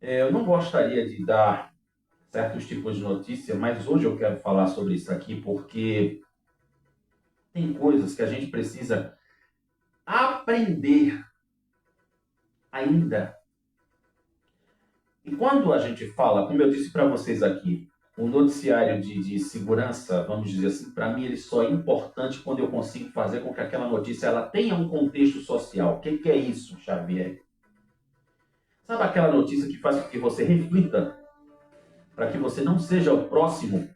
Speaker 1: Eu não gostaria de dar certos tipos de notícia, mas hoje eu quero falar sobre isso aqui porque tem coisas que a gente precisa aprender ainda. E quando a gente fala, como eu disse para vocês aqui, o noticiário de segurança, vamos dizer assim, para mim ele só é importante quando eu consigo fazer com que aquela notícia ela tenha um contexto social. O que é isso, Xavier? Sabe aquela notícia que faz com que você reflita para que você não seja o próximo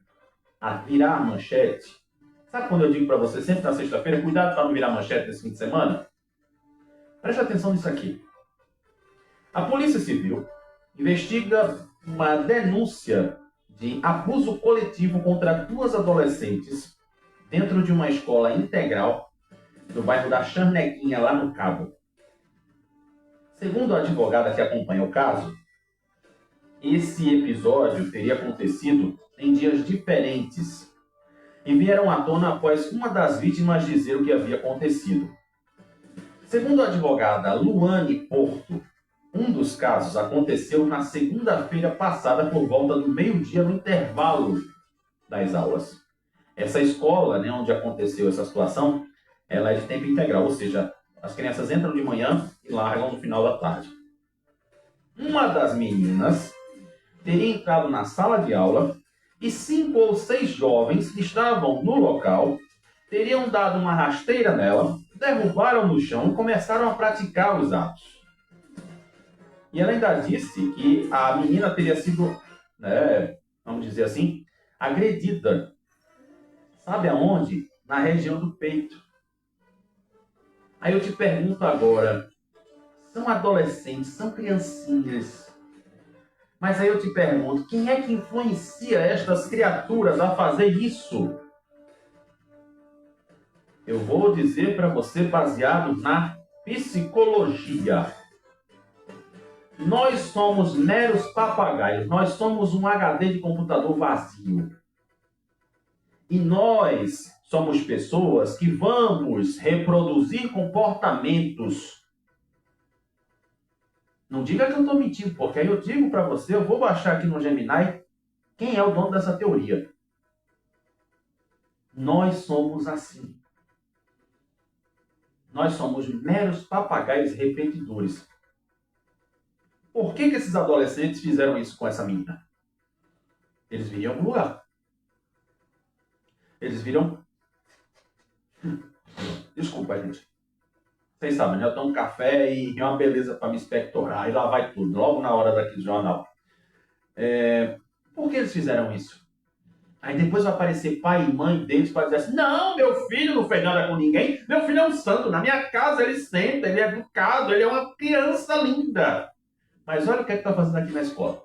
Speaker 1: a virar a manchete? Sabe quando eu digo para você sempre na sexta-feira, cuidado para não virar manchete nesse fim de semana? Preste atenção nisso aqui. A Polícia Civil investiga uma denúncia de abuso coletivo contra 2 adolescentes dentro de uma escola integral no bairro da Charnequinha, lá no Cabo. Segundo a advogada que acompanha o caso, esse episódio teria acontecido em dias diferentes e vieram à tona após uma das vítimas dizer o que havia acontecido. Segundo a advogada Luane Porto, um dos casos aconteceu na segunda-feira passada por volta do meio-dia, no intervalo das aulas. Essa escola, né, onde aconteceu essa situação, ela é de tempo integral, ou seja, As crianças entram de manhã e largam no final da tarde. Uma das meninas teria entrado na sala de aula e 5 ou 6 jovens que estavam no local teriam dado uma rasteira nela, derrubaram no chão e começaram a praticar os atos. E ela ainda disse que a menina teria sido, vamos dizer assim, agredida. Sabe aonde? Na região do peito. Aí eu te pergunto agora, são adolescentes, são criancinhas. Mas aí eu te pergunto, quem é que influencia estas criaturas a fazer isso? Eu vou dizer para você baseado na psicologia. Nós somos meros papagaios, nós somos um HD de computador vazio. E nós somos pessoas que vamos reproduzir comportamentos. Não diga que eu estou mentindo, porque aí eu digo para você, eu vou baixar aqui no Gemini, quem é o dono dessa teoria. Nós somos assim. Nós somos meros papagaios repetidores. Por que esses adolescentes fizeram isso com essa menina? Eles viram algum lugar. Eles viram... Desculpa, gente. Vocês sabem, né? Eu tomo café e é uma beleza para me expectorar. E lá vai tudo, logo na hora daqui do jornal. Por que eles fizeram isso? Aí depois vai aparecer pai e mãe deles para dizer assim, não, meu filho não fez nada com ninguém. Meu filho é um santo. Na minha casa ele senta, ele é educado, ele é uma criança linda. Mas olha o que está fazendo aqui na escola.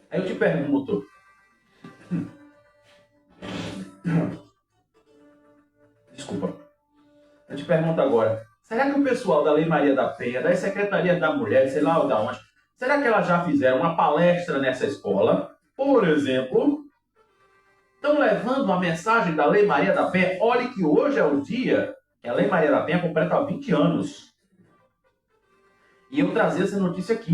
Speaker 1: Aí eu te pergunto. Desculpa. Eu te pergunto agora. Será que o pessoal da Lei Maria da Penha, da Secretaria da Mulher, sei lá da onde, será que elas já fizeram uma palestra nessa escola? Por exemplo, estão levando a mensagem da Lei Maria da Penha. Olhe que hoje é o dia que a Lei Maria da Penha completa 20 anos. E eu trazer essa notícia aqui.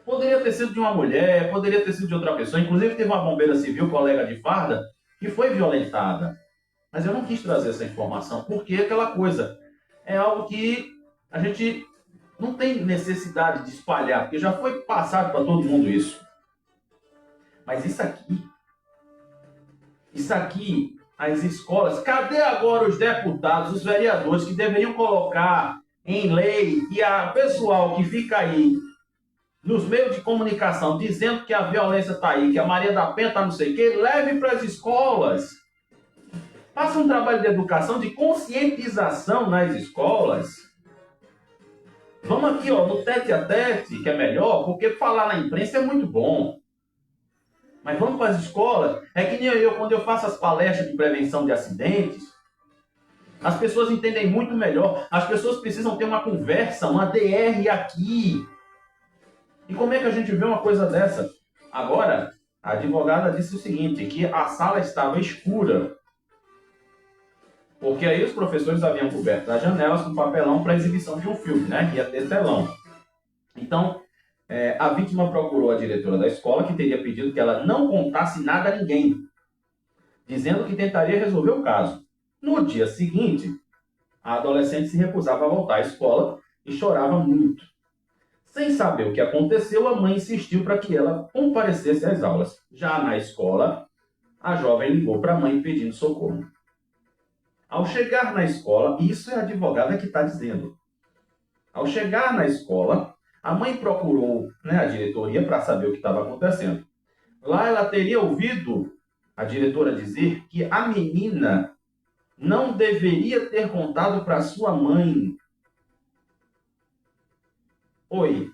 Speaker 1: Poderia ter sido de uma mulher, poderia ter sido de outra pessoa. Inclusive teve uma bombeira civil, colega de farda, que foi violentada. Mas eu não quis trazer essa informação, porque aquela coisa é algo que a gente não tem necessidade de espalhar, porque já foi passado para todo mundo isso. Mas isso aqui, as escolas, cadê agora os deputados, os vereadores que deveriam colocar em lei e a pessoal que fica aí nos meios de comunicação dizendo que a violência está aí, que a Maria da Penha está não sei o quê, leve para as escolas. Faça um trabalho de educação, de conscientização nas escolas. Vamos aqui, ó, no tete a tete, que é melhor, porque falar na imprensa é muito bom. Mas vamos para as escolas. É que nem eu, quando eu faço as palestras de prevenção de acidentes, as pessoas entendem muito melhor. As pessoas precisam ter uma conversa, uma DR aqui. E como é que a gente vê uma coisa dessa? Agora, a advogada disse o seguinte, que a sala estava escura. Porque aí os professores haviam coberto as janelas com papelão para exibição de um filme, né? Que ia ter telão. Então, a vítima procurou a diretora da escola, que teria pedido que ela não contasse nada a ninguém, dizendo que tentaria resolver o caso. No dia seguinte, a adolescente se recusava a voltar à escola e chorava muito. Sem saber o que aconteceu, a mãe insistiu para que ela comparecesse às aulas. Já na escola, a jovem ligou para a mãe pedindo socorro. Ao chegar na escola, isso é a advogada que está dizendo. Ao chegar na escola, a mãe procurou a diretoria para saber o que estava acontecendo. Lá ela teria ouvido a diretora dizer que a menina não deveria ter contado para sua mãe. Oi,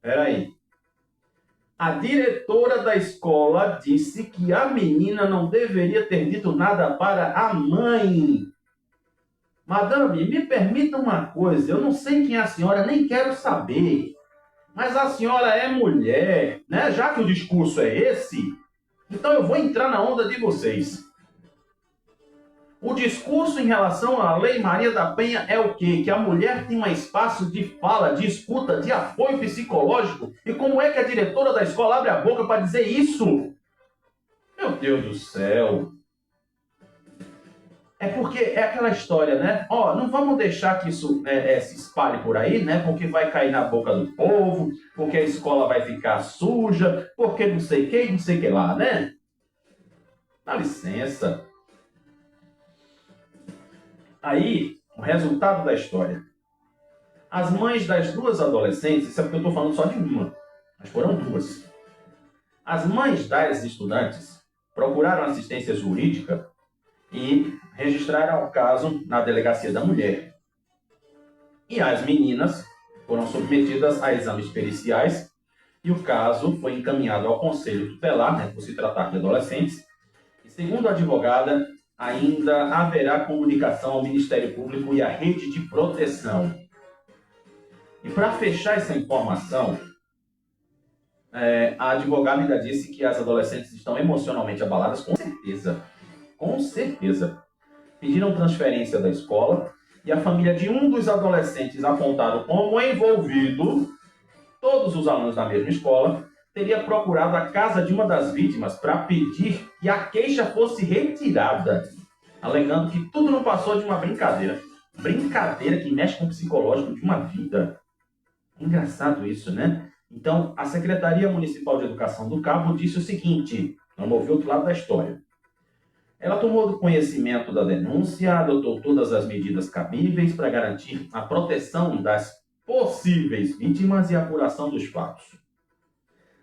Speaker 1: peraí. A diretora da escola disse que a menina não deveria ter dito nada para a mãe. Madame, me permita uma coisa, eu não sei quem é a senhora, nem quero saber. Mas a senhora é mulher, né? Já que o discurso é esse, então eu vou entrar na onda de vocês. O discurso em relação à Lei Maria da Penha é o quê? Que a mulher tem um espaço de fala, de escuta, de apoio psicológico. E como é que a diretora da escola abre a boca para dizer isso? Meu Deus do céu! É porque é aquela história, né? Ó, não vamos deixar que isso se espalhe por aí, né? Porque vai cair na boca do povo, porque a escola vai ficar suja, porque não sei quem, não sei que lá, né? Dá licença. Aí, o resultado da história. As mães das duas adolescentes, isso é porque eu estou falando só de uma, mas foram duas. As mães das estudantes procuraram assistência jurídica e registraram o caso na Delegacia da Mulher. E as meninas foram submetidas a exames periciais e o caso foi encaminhado ao Conselho Tutelar, né, por se tratar de adolescentes. E, segundo a advogada, ainda haverá comunicação ao Ministério Público e à rede de proteção. E para fechar essa informação, a advogada ainda disse que as adolescentes estão emocionalmente abaladas, com certeza. Com certeza. Pediram transferência da escola e a família de um dos adolescentes apontado como envolvido, todos os alunos da mesma escola, teria procurado a casa de uma das vítimas para pedir que a queixa fosse retirada, alegando que tudo não passou de uma brincadeira. Brincadeira que mexe com o psicológico de uma vida. Engraçado isso, né? Então, a Secretaria Municipal de Educação do Cabo disse o seguinte, vamos ouvir outro lado da história. Ela tomou conhecimento da denúncia, adotou todas as medidas cabíveis para garantir a proteção das possíveis vítimas e a apuração dos fatos.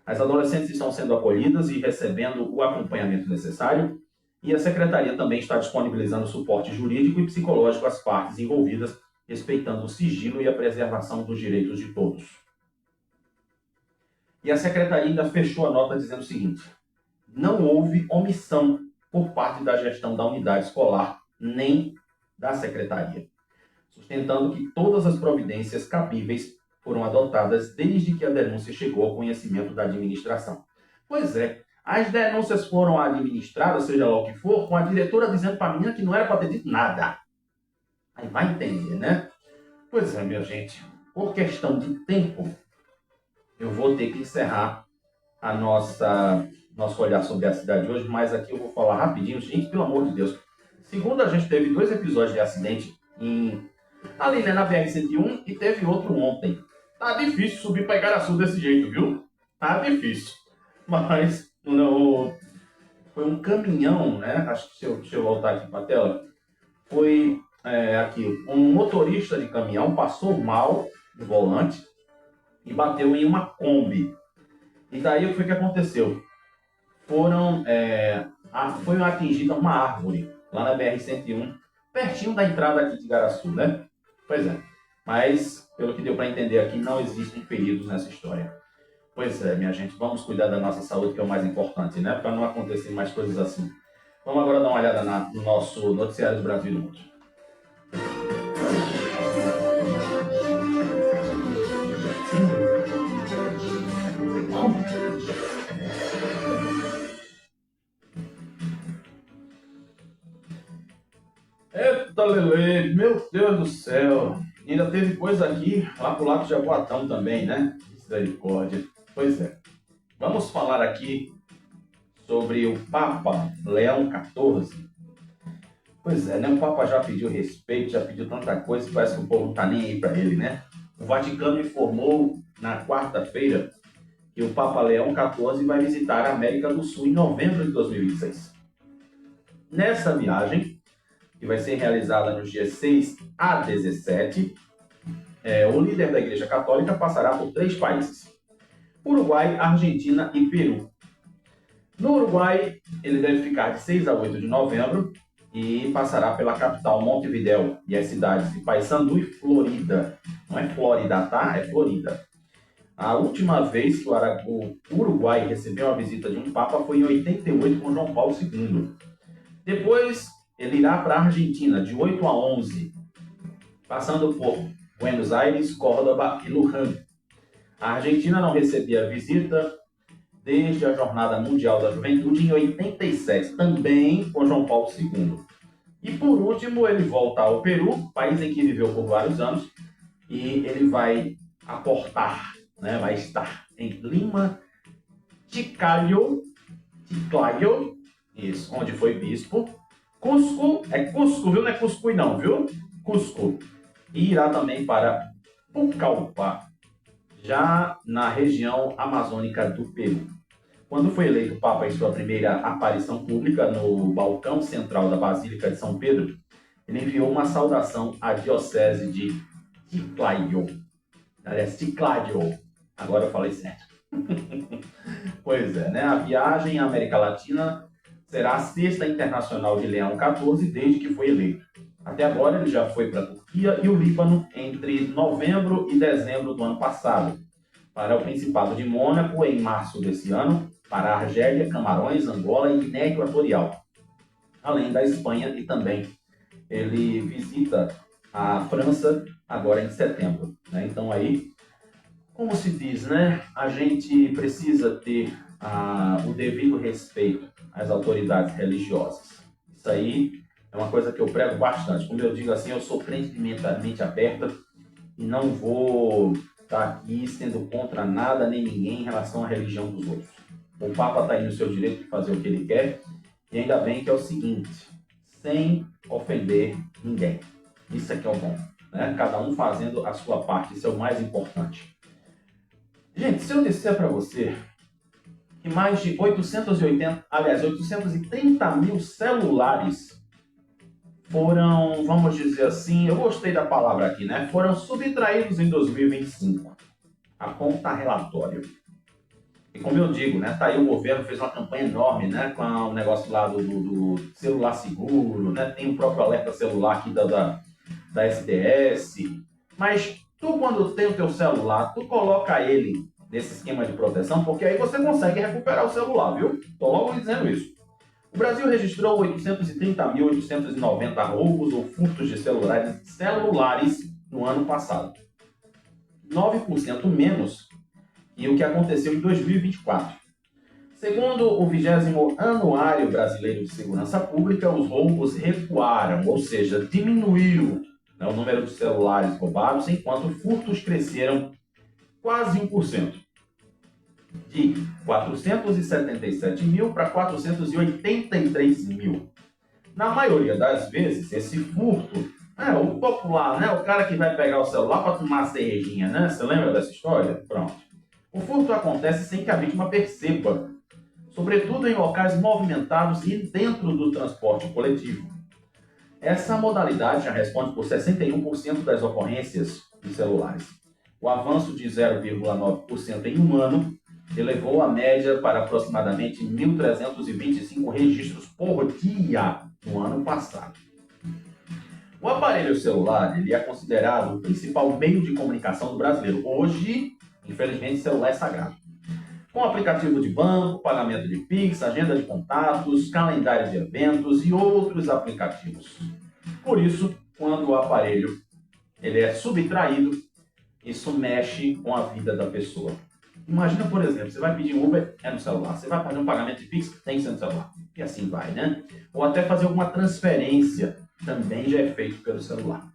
Speaker 1: As adolescentes estão sendo acolhidas e recebendo o acompanhamento necessário, e a Secretaria também está disponibilizando suporte jurídico e psicológico às partes envolvidas, respeitando o sigilo e a preservação dos direitos de todos. E a Secretaria ainda fechou a nota dizendo o seguinte: não houve omissão por parte da gestão da unidade escolar, nem da Secretaria, sustentando que todas as providências cabíveis foram adotadas desde que a denúncia chegou ao conhecimento da administração. Pois é, as denúncias foram administradas, seja lá o que for, com a diretora dizendo para a menina que não era para ter dito nada. Aí vai entender, né? Pois é, minha gente, por questão de tempo, eu vou ter que encerrar a nosso olhar sobre a cidade de hoje, mas aqui eu vou falar rapidinho. Gente, pelo amor de Deus. Segundo, a gente teve 2 episódios de acidente ali, né, na BR-101 e teve outro ontem. Tá difícil subir para Igaraçu desse jeito, viu? Tá difícil. Mas não, foi um caminhão, né? Acho que deixa eu voltar aqui para a tela. Foi aqui, um motorista de caminhão passou mal no volante e bateu em uma Kombi. E daí o que foi que aconteceu? Foi atingida uma árvore lá na BR-101, pertinho da entrada aqui de Igaraçu, né? Pois é. Mas, pelo que deu para entender aqui, não existem feridos nessa história. Pois é, minha gente, vamos cuidar da nossa saúde, que é o mais importante, né? Para não acontecer mais coisas assim. Vamos agora dar uma olhada no nosso noticiário do Brasil e do Mundo. Eita, Lele, meu Deus do céu. E ainda teve coisa aqui, lá pro lado de Jaboatão também, né? Misericórdia. Pois é. Vamos falar aqui sobre o Papa Leão XIV. Pois é, né? O Papa já pediu respeito, já pediu tanta coisa que parece que o povo não tá nem aí para ele, né? O Vaticano informou na quarta-feira que o Papa Leão XIV vai visitar a América do Sul em novembro de 2026. Nessa viagem, que vai ser realizada nos dias 6 a 17, o líder da Igreja Católica passará por 3 países: Uruguai, Argentina e Peru. No Uruguai, ele deve ficar de 6 a 8 de novembro e passará pela capital Montevidéu e as cidades de Paysandu e Florida. Não é Flórida, tá? É Florida. A última vez que o Uruguai recebeu a visita de um Papa foi em 88 com João Paulo II. Depois, ele irá para a Argentina, de 8 a 11, passando por Buenos Aires, Córdoba e Luján. A Argentina não recebia visita desde a Jornada Mundial da Juventude em 87, também com João Paulo II. E por último, ele volta ao Peru, país em que viveu por vários anos, e ele vai aportar, né, vai estar em Lima, Chiclayo, isso, onde foi bispo, Cusco, é Cusco, viu? Não é Cuscuí não, viu? Cusco. E irá também para Pucallpa, já na região amazônica do Peru. Quando foi eleito Papa em sua primeira aparição pública no balcão central da Basílica de São Pedro, ele enviou uma saudação à diocese de Chiclayo. Aliás, Chiclayo. Agora eu falei certo. Pois é, né? A viagem à América Latina será a sexta internacional de Leão XIV desde que foi eleito. Até agora ele já foi para a Turquia e o Líbano entre novembro e dezembro do ano passado, para o Principado de Mônaco em março desse ano, para a Argélia, Camarões, Angola e Guiné Equatorial, além da Espanha, e também ele visita a França agora em setembro, né? Então aí, como se diz, né? A gente precisa ter o devido respeito às autoridades religiosas. Isso aí é uma coisa que eu prego bastante. Como eu digo assim, eu sou crente de mente aberta e não vou estar aqui sendo contra nada nem ninguém em relação à religião dos outros. O Papa está aí no seu direito de fazer o que ele quer, e ainda bem que é o seguinte, sem ofender ninguém. Isso é que é o bom, né? Cada um fazendo a sua parte, isso é o mais importante. Gente, se eu disser para você que mais de 830 mil celulares foram, vamos dizer assim, eu gostei da palavra aqui, né? Foram subtraídos em 2025. A conta relatório. E como eu digo, né? Tá aí o governo fez uma campanha enorme, né? Com o negócio lá do celular seguro, né? Tem o próprio alerta celular aqui da SDS. Mas tu, quando tem o teu celular, tu coloca ele nesse esquema de proteção, porque aí você consegue recuperar o celular, viu? Tô logo dizendo isso. O Brasil registrou 830.890 roubos ou furtos de celulares no ano passado. 9% menos que o que aconteceu em 2024. Segundo o 20º Anuário Brasileiro de Segurança Pública, os roubos recuaram, ou seja, diminuíram, né, o número de celulares roubados, enquanto furtos cresceram quase 1%. De 477 mil para 483 mil. Na maioria das vezes, esse furto é o popular, né? O cara que vai pegar o celular para tomar uma cervejinha, né? Você lembra dessa história? Pronto. O furto acontece sem que a vítima perceba, sobretudo em locais movimentados e dentro do transporte coletivo. Essa modalidade já responde por 61% das ocorrências de celulares. O avanço de 0,9% em um ano elevou a média para aproximadamente 1.325 registros por dia no ano passado. O aparelho celular ele é considerado o principal meio de comunicação do brasileiro. Hoje, infelizmente, o celular é sagrado. Com aplicativo de banco, pagamento de Pix, agenda de contatos, calendário de eventos e outros aplicativos. Por isso, quando o aparelho ele é subtraído, isso mexe com a vida da pessoa. Imagina, por exemplo, você vai pedir um Uber, é no celular. Você vai fazer um pagamento de Pix, tem que ser no celular. E assim vai, né? Ou até fazer alguma transferência, também já é feito pelo celular.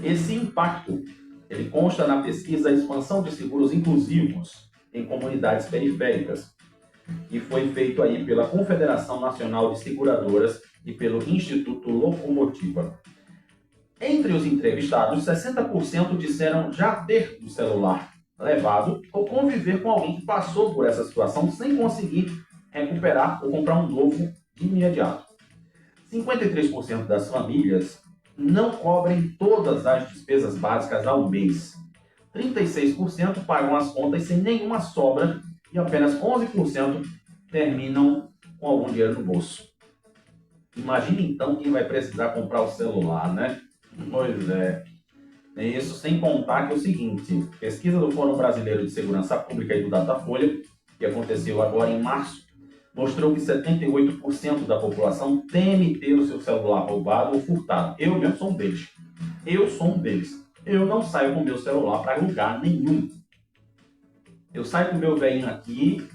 Speaker 1: Esse impacto, ele consta na pesquisa Expansão de Seguros Inclusivos em Comunidades Periféricas, que foi feito aí pela Confederação Nacional de Seguradoras e pelo Instituto Locomotiva. Entre os entrevistados, 60% disseram já ter o celular levado ou conviver com alguém que passou por essa situação sem conseguir recuperar ou comprar um novo de imediato. 53% das famílias não cobrem todas as despesas básicas ao mês. 36% pagam as contas sem nenhuma sobra e apenas 11% terminam com algum dinheiro no bolso. Imagine então quem vai precisar comprar o celular, né? Pois é. Isso sem contar que é o seguinte, pesquisa do Fórum Brasileiro de Segurança Pública e do Datafolha, que aconteceu agora em março, mostrou que 78% da população teme ter o seu celular roubado ou furtado. Eu mesmo sou um deles. Eu não saio com o meu celular para lugar nenhum. Eu saio com o meu velhinho aqui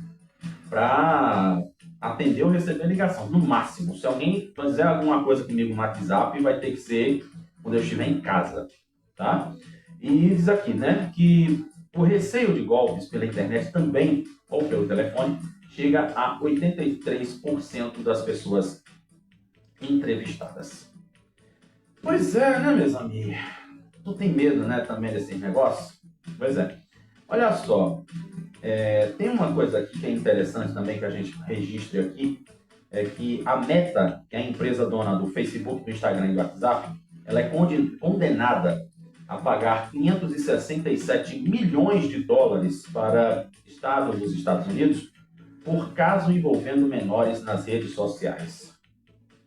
Speaker 1: para atender ou receber ligação, no máximo. Se alguém fizer alguma coisa comigo no WhatsApp, vai ter que ser quando eu estiver em casa. Tá? E diz aqui, né, que o receio de golpes pela internet também, ou pelo telefone, chega a 83% das pessoas entrevistadas. Pois é, né, meus amigos? Tu tem medo, né, também desses negócios? Pois é. Olha só, tem uma coisa aqui que é interessante também que a gente registre aqui, é que a Meta, que é a empresa dona do Facebook, do Instagram e do WhatsApp, ela é condenada a pagar 567 milhões de dólares para estados dos Estados Unidos por caso envolvendo menores nas redes sociais.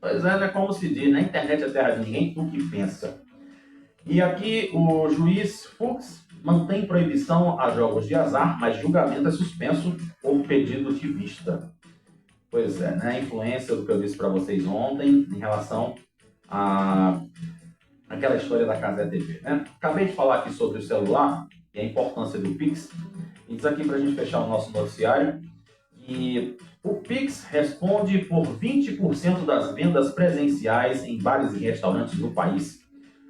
Speaker 1: Pois é, né? Como se diz, na internet é terra de ninguém, tu que pensa. E aqui o juiz Fuchs mantém proibição a jogos de azar, mas julgamento é suspenso por pedido de vista. Pois é, né? A influência do que eu disse para vocês ontem em relação a aquela história da Cazé TV, né? Acabei de falar aqui sobre o celular e a importância do Pix. E diz aqui para a gente fechar o nosso noticiário que o Pix responde por 20% das vendas presenciais em bares e restaurantes do país,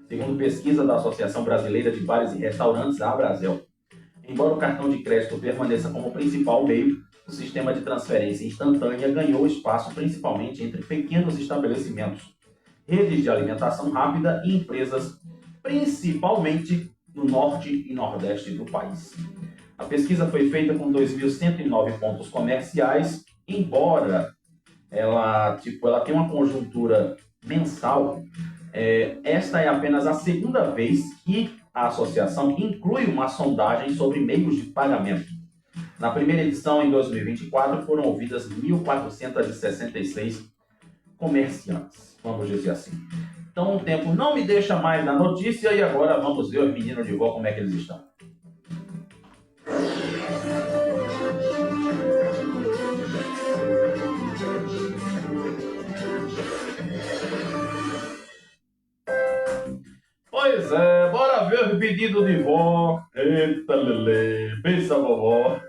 Speaker 1: segundo pesquisa da Associação Brasileira de Bares e Restaurantes, a Abrazel. Embora o cartão de crédito permaneça como principal meio, o sistema de transferência instantânea ganhou espaço principalmente entre pequenos estabelecimentos, redes de alimentação rápida e empresas, principalmente no norte e nordeste do país. A pesquisa foi feita com 2.109 pontos comerciais, embora ela tenha uma conjuntura mensal, esta é apenas a segunda vez que a associação inclui uma sondagem sobre meios de pagamento. Na primeira edição, em 2024, foram ouvidas 1.466 comerciantes, vamos dizer assim. Então o tempo não me deixa mais na notícia e agora vamos ver os meninos de vó como é que eles estão. Pois é, bora ver o pedido de vó. Eita, Lelê, pensa vovó.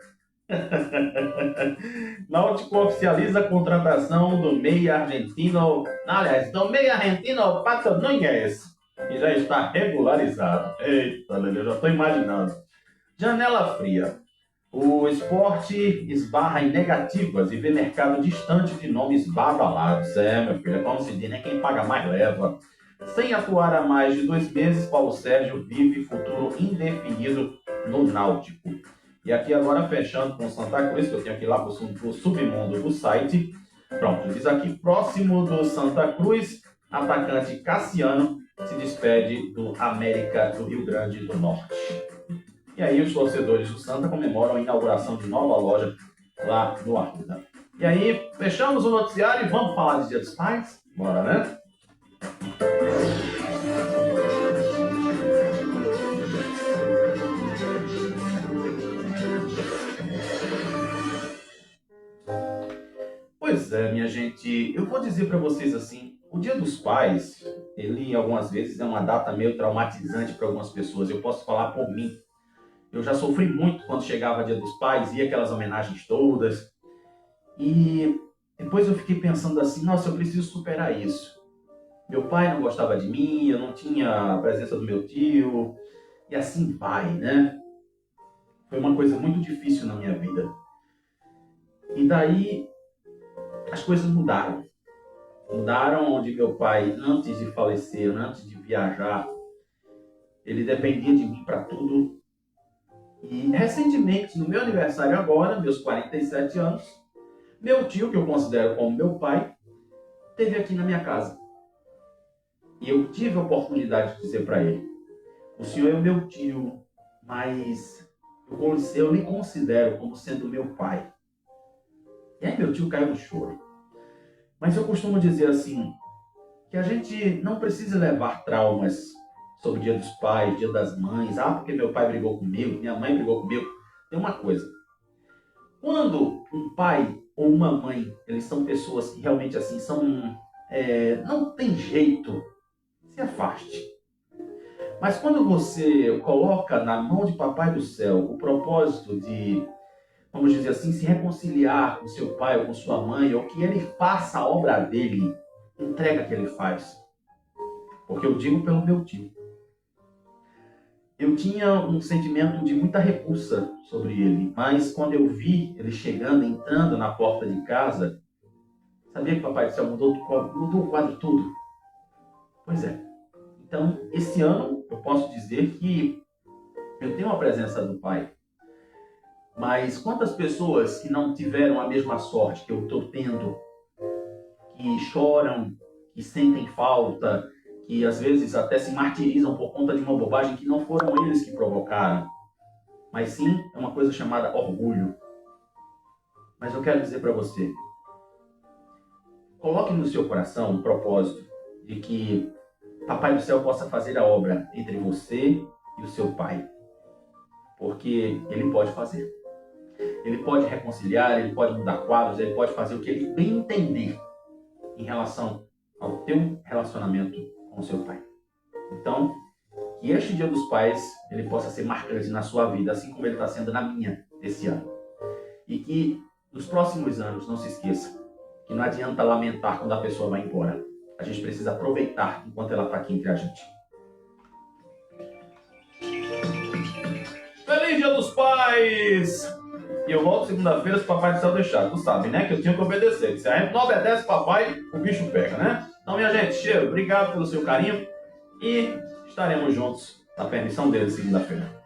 Speaker 1: Náutico oficializa a contratação do meia argentino, aliás, do meia argentino Pato Núñez, que já está regularizado. Eita, Lelê, eu já estou imaginando. Janela fria. O esporte esbarra em negativas e vê mercado distante de nomes badalados. Meu filho, é como se diz, né? Quem paga mais leva. Sem atuar há mais de 2 meses, Paulo Sérgio vive futuro indefinido no Náutico. E aqui agora fechando com Santa Cruz, que eu tenho aqui lá para o submundo do site. Pronto, diz aqui, próximo do Santa Cruz, atacante Cassiano se despede do América do Rio Grande do Norte. E aí os torcedores do Santa comemoram a inauguração de nova loja lá no Arruda. E aí, fechamos o noticiário e vamos falar de Dia dos Pais? Bora, né? Pois é, minha gente, eu vou dizer para vocês assim, o Dia dos Pais, ele algumas vezes é uma data meio traumatizante para algumas pessoas. Eu posso falar por mim. Eu já sofri muito quando chegava Dia dos Pais, ia aquelas homenagens todas. E depois eu fiquei pensando assim, nossa, eu preciso superar isso. Meu pai não gostava de mim, eu não tinha a presença do meu tio, e assim vai, né? Foi uma coisa muito difícil na minha vida. E daí as coisas mudaram. Mudaram onde meu pai, antes de falecer, antes de viajar, ele dependia de mim para tudo. E recentemente, no meu aniversário agora, meus 47 anos, meu tio, que eu considero como meu pai, esteve aqui na minha casa. E eu tive a oportunidade de dizer para ele, o senhor é o meu tio, mas eu lhe considero como sendo meu pai. E aí meu tio caiu no choro. Mas eu costumo dizer assim, que a gente não precisa levar traumas sobre o Dia dos Pais, Dia das Mães. Ah, porque meu pai brigou comigo, minha mãe brigou comigo. Tem uma coisa. Quando um pai ou uma mãe, eles são pessoas que realmente assim não tem jeito, se afaste. Mas quando você coloca na mão de Papai do Céu o propósito de, vamos dizer assim, se reconciliar com seu pai ou com sua mãe, ou que ele faça a obra dele, entrega que ele faz. Porque eu digo pelo meu tio. Eu tinha um sentimento de muita repulsa sobre ele, mas quando eu vi ele chegando, entrando na porta de casa, Sabia que o Papai do Céu mudou o quadro tudo? Pois é. Então, esse ano, eu posso dizer que eu tenho a presença do Pai. Mas quantas pessoas que não tiveram a mesma sorte que eu estou tendo, que choram, que sentem falta, que às vezes até se martirizam por conta de uma bobagem que não foram eles que provocaram, mas sim é uma coisa chamada orgulho. Mas eu quero dizer para você, coloque no seu coração um propósito de que Papai do Céu possa fazer a obra entre você e o seu Pai, porque Ele pode fazer. Ele pode reconciliar, Ele pode mudar quadros, Ele pode fazer o que Ele bem entender em relação ao teu relacionamento com o seu Pai. Então, que este Dia dos Pais ele possa ser marcante na sua vida, assim como ele está sendo na minha esse ano. E que nos próximos anos, não se esqueça, que não adianta lamentar quando a pessoa vai embora. A gente precisa aproveitar enquanto ela está aqui entre a gente. Feliz Dia dos Pais! E eu volto segunda-feira se o Papai do Céu deixar. Tu sabe, né? Que eu tinha que obedecer. Se a gente não obedece papai, o bicho pega, né? Então, minha gente, cheiro, obrigado pelo seu carinho. E estaremos juntos na permissão dele segunda-feira.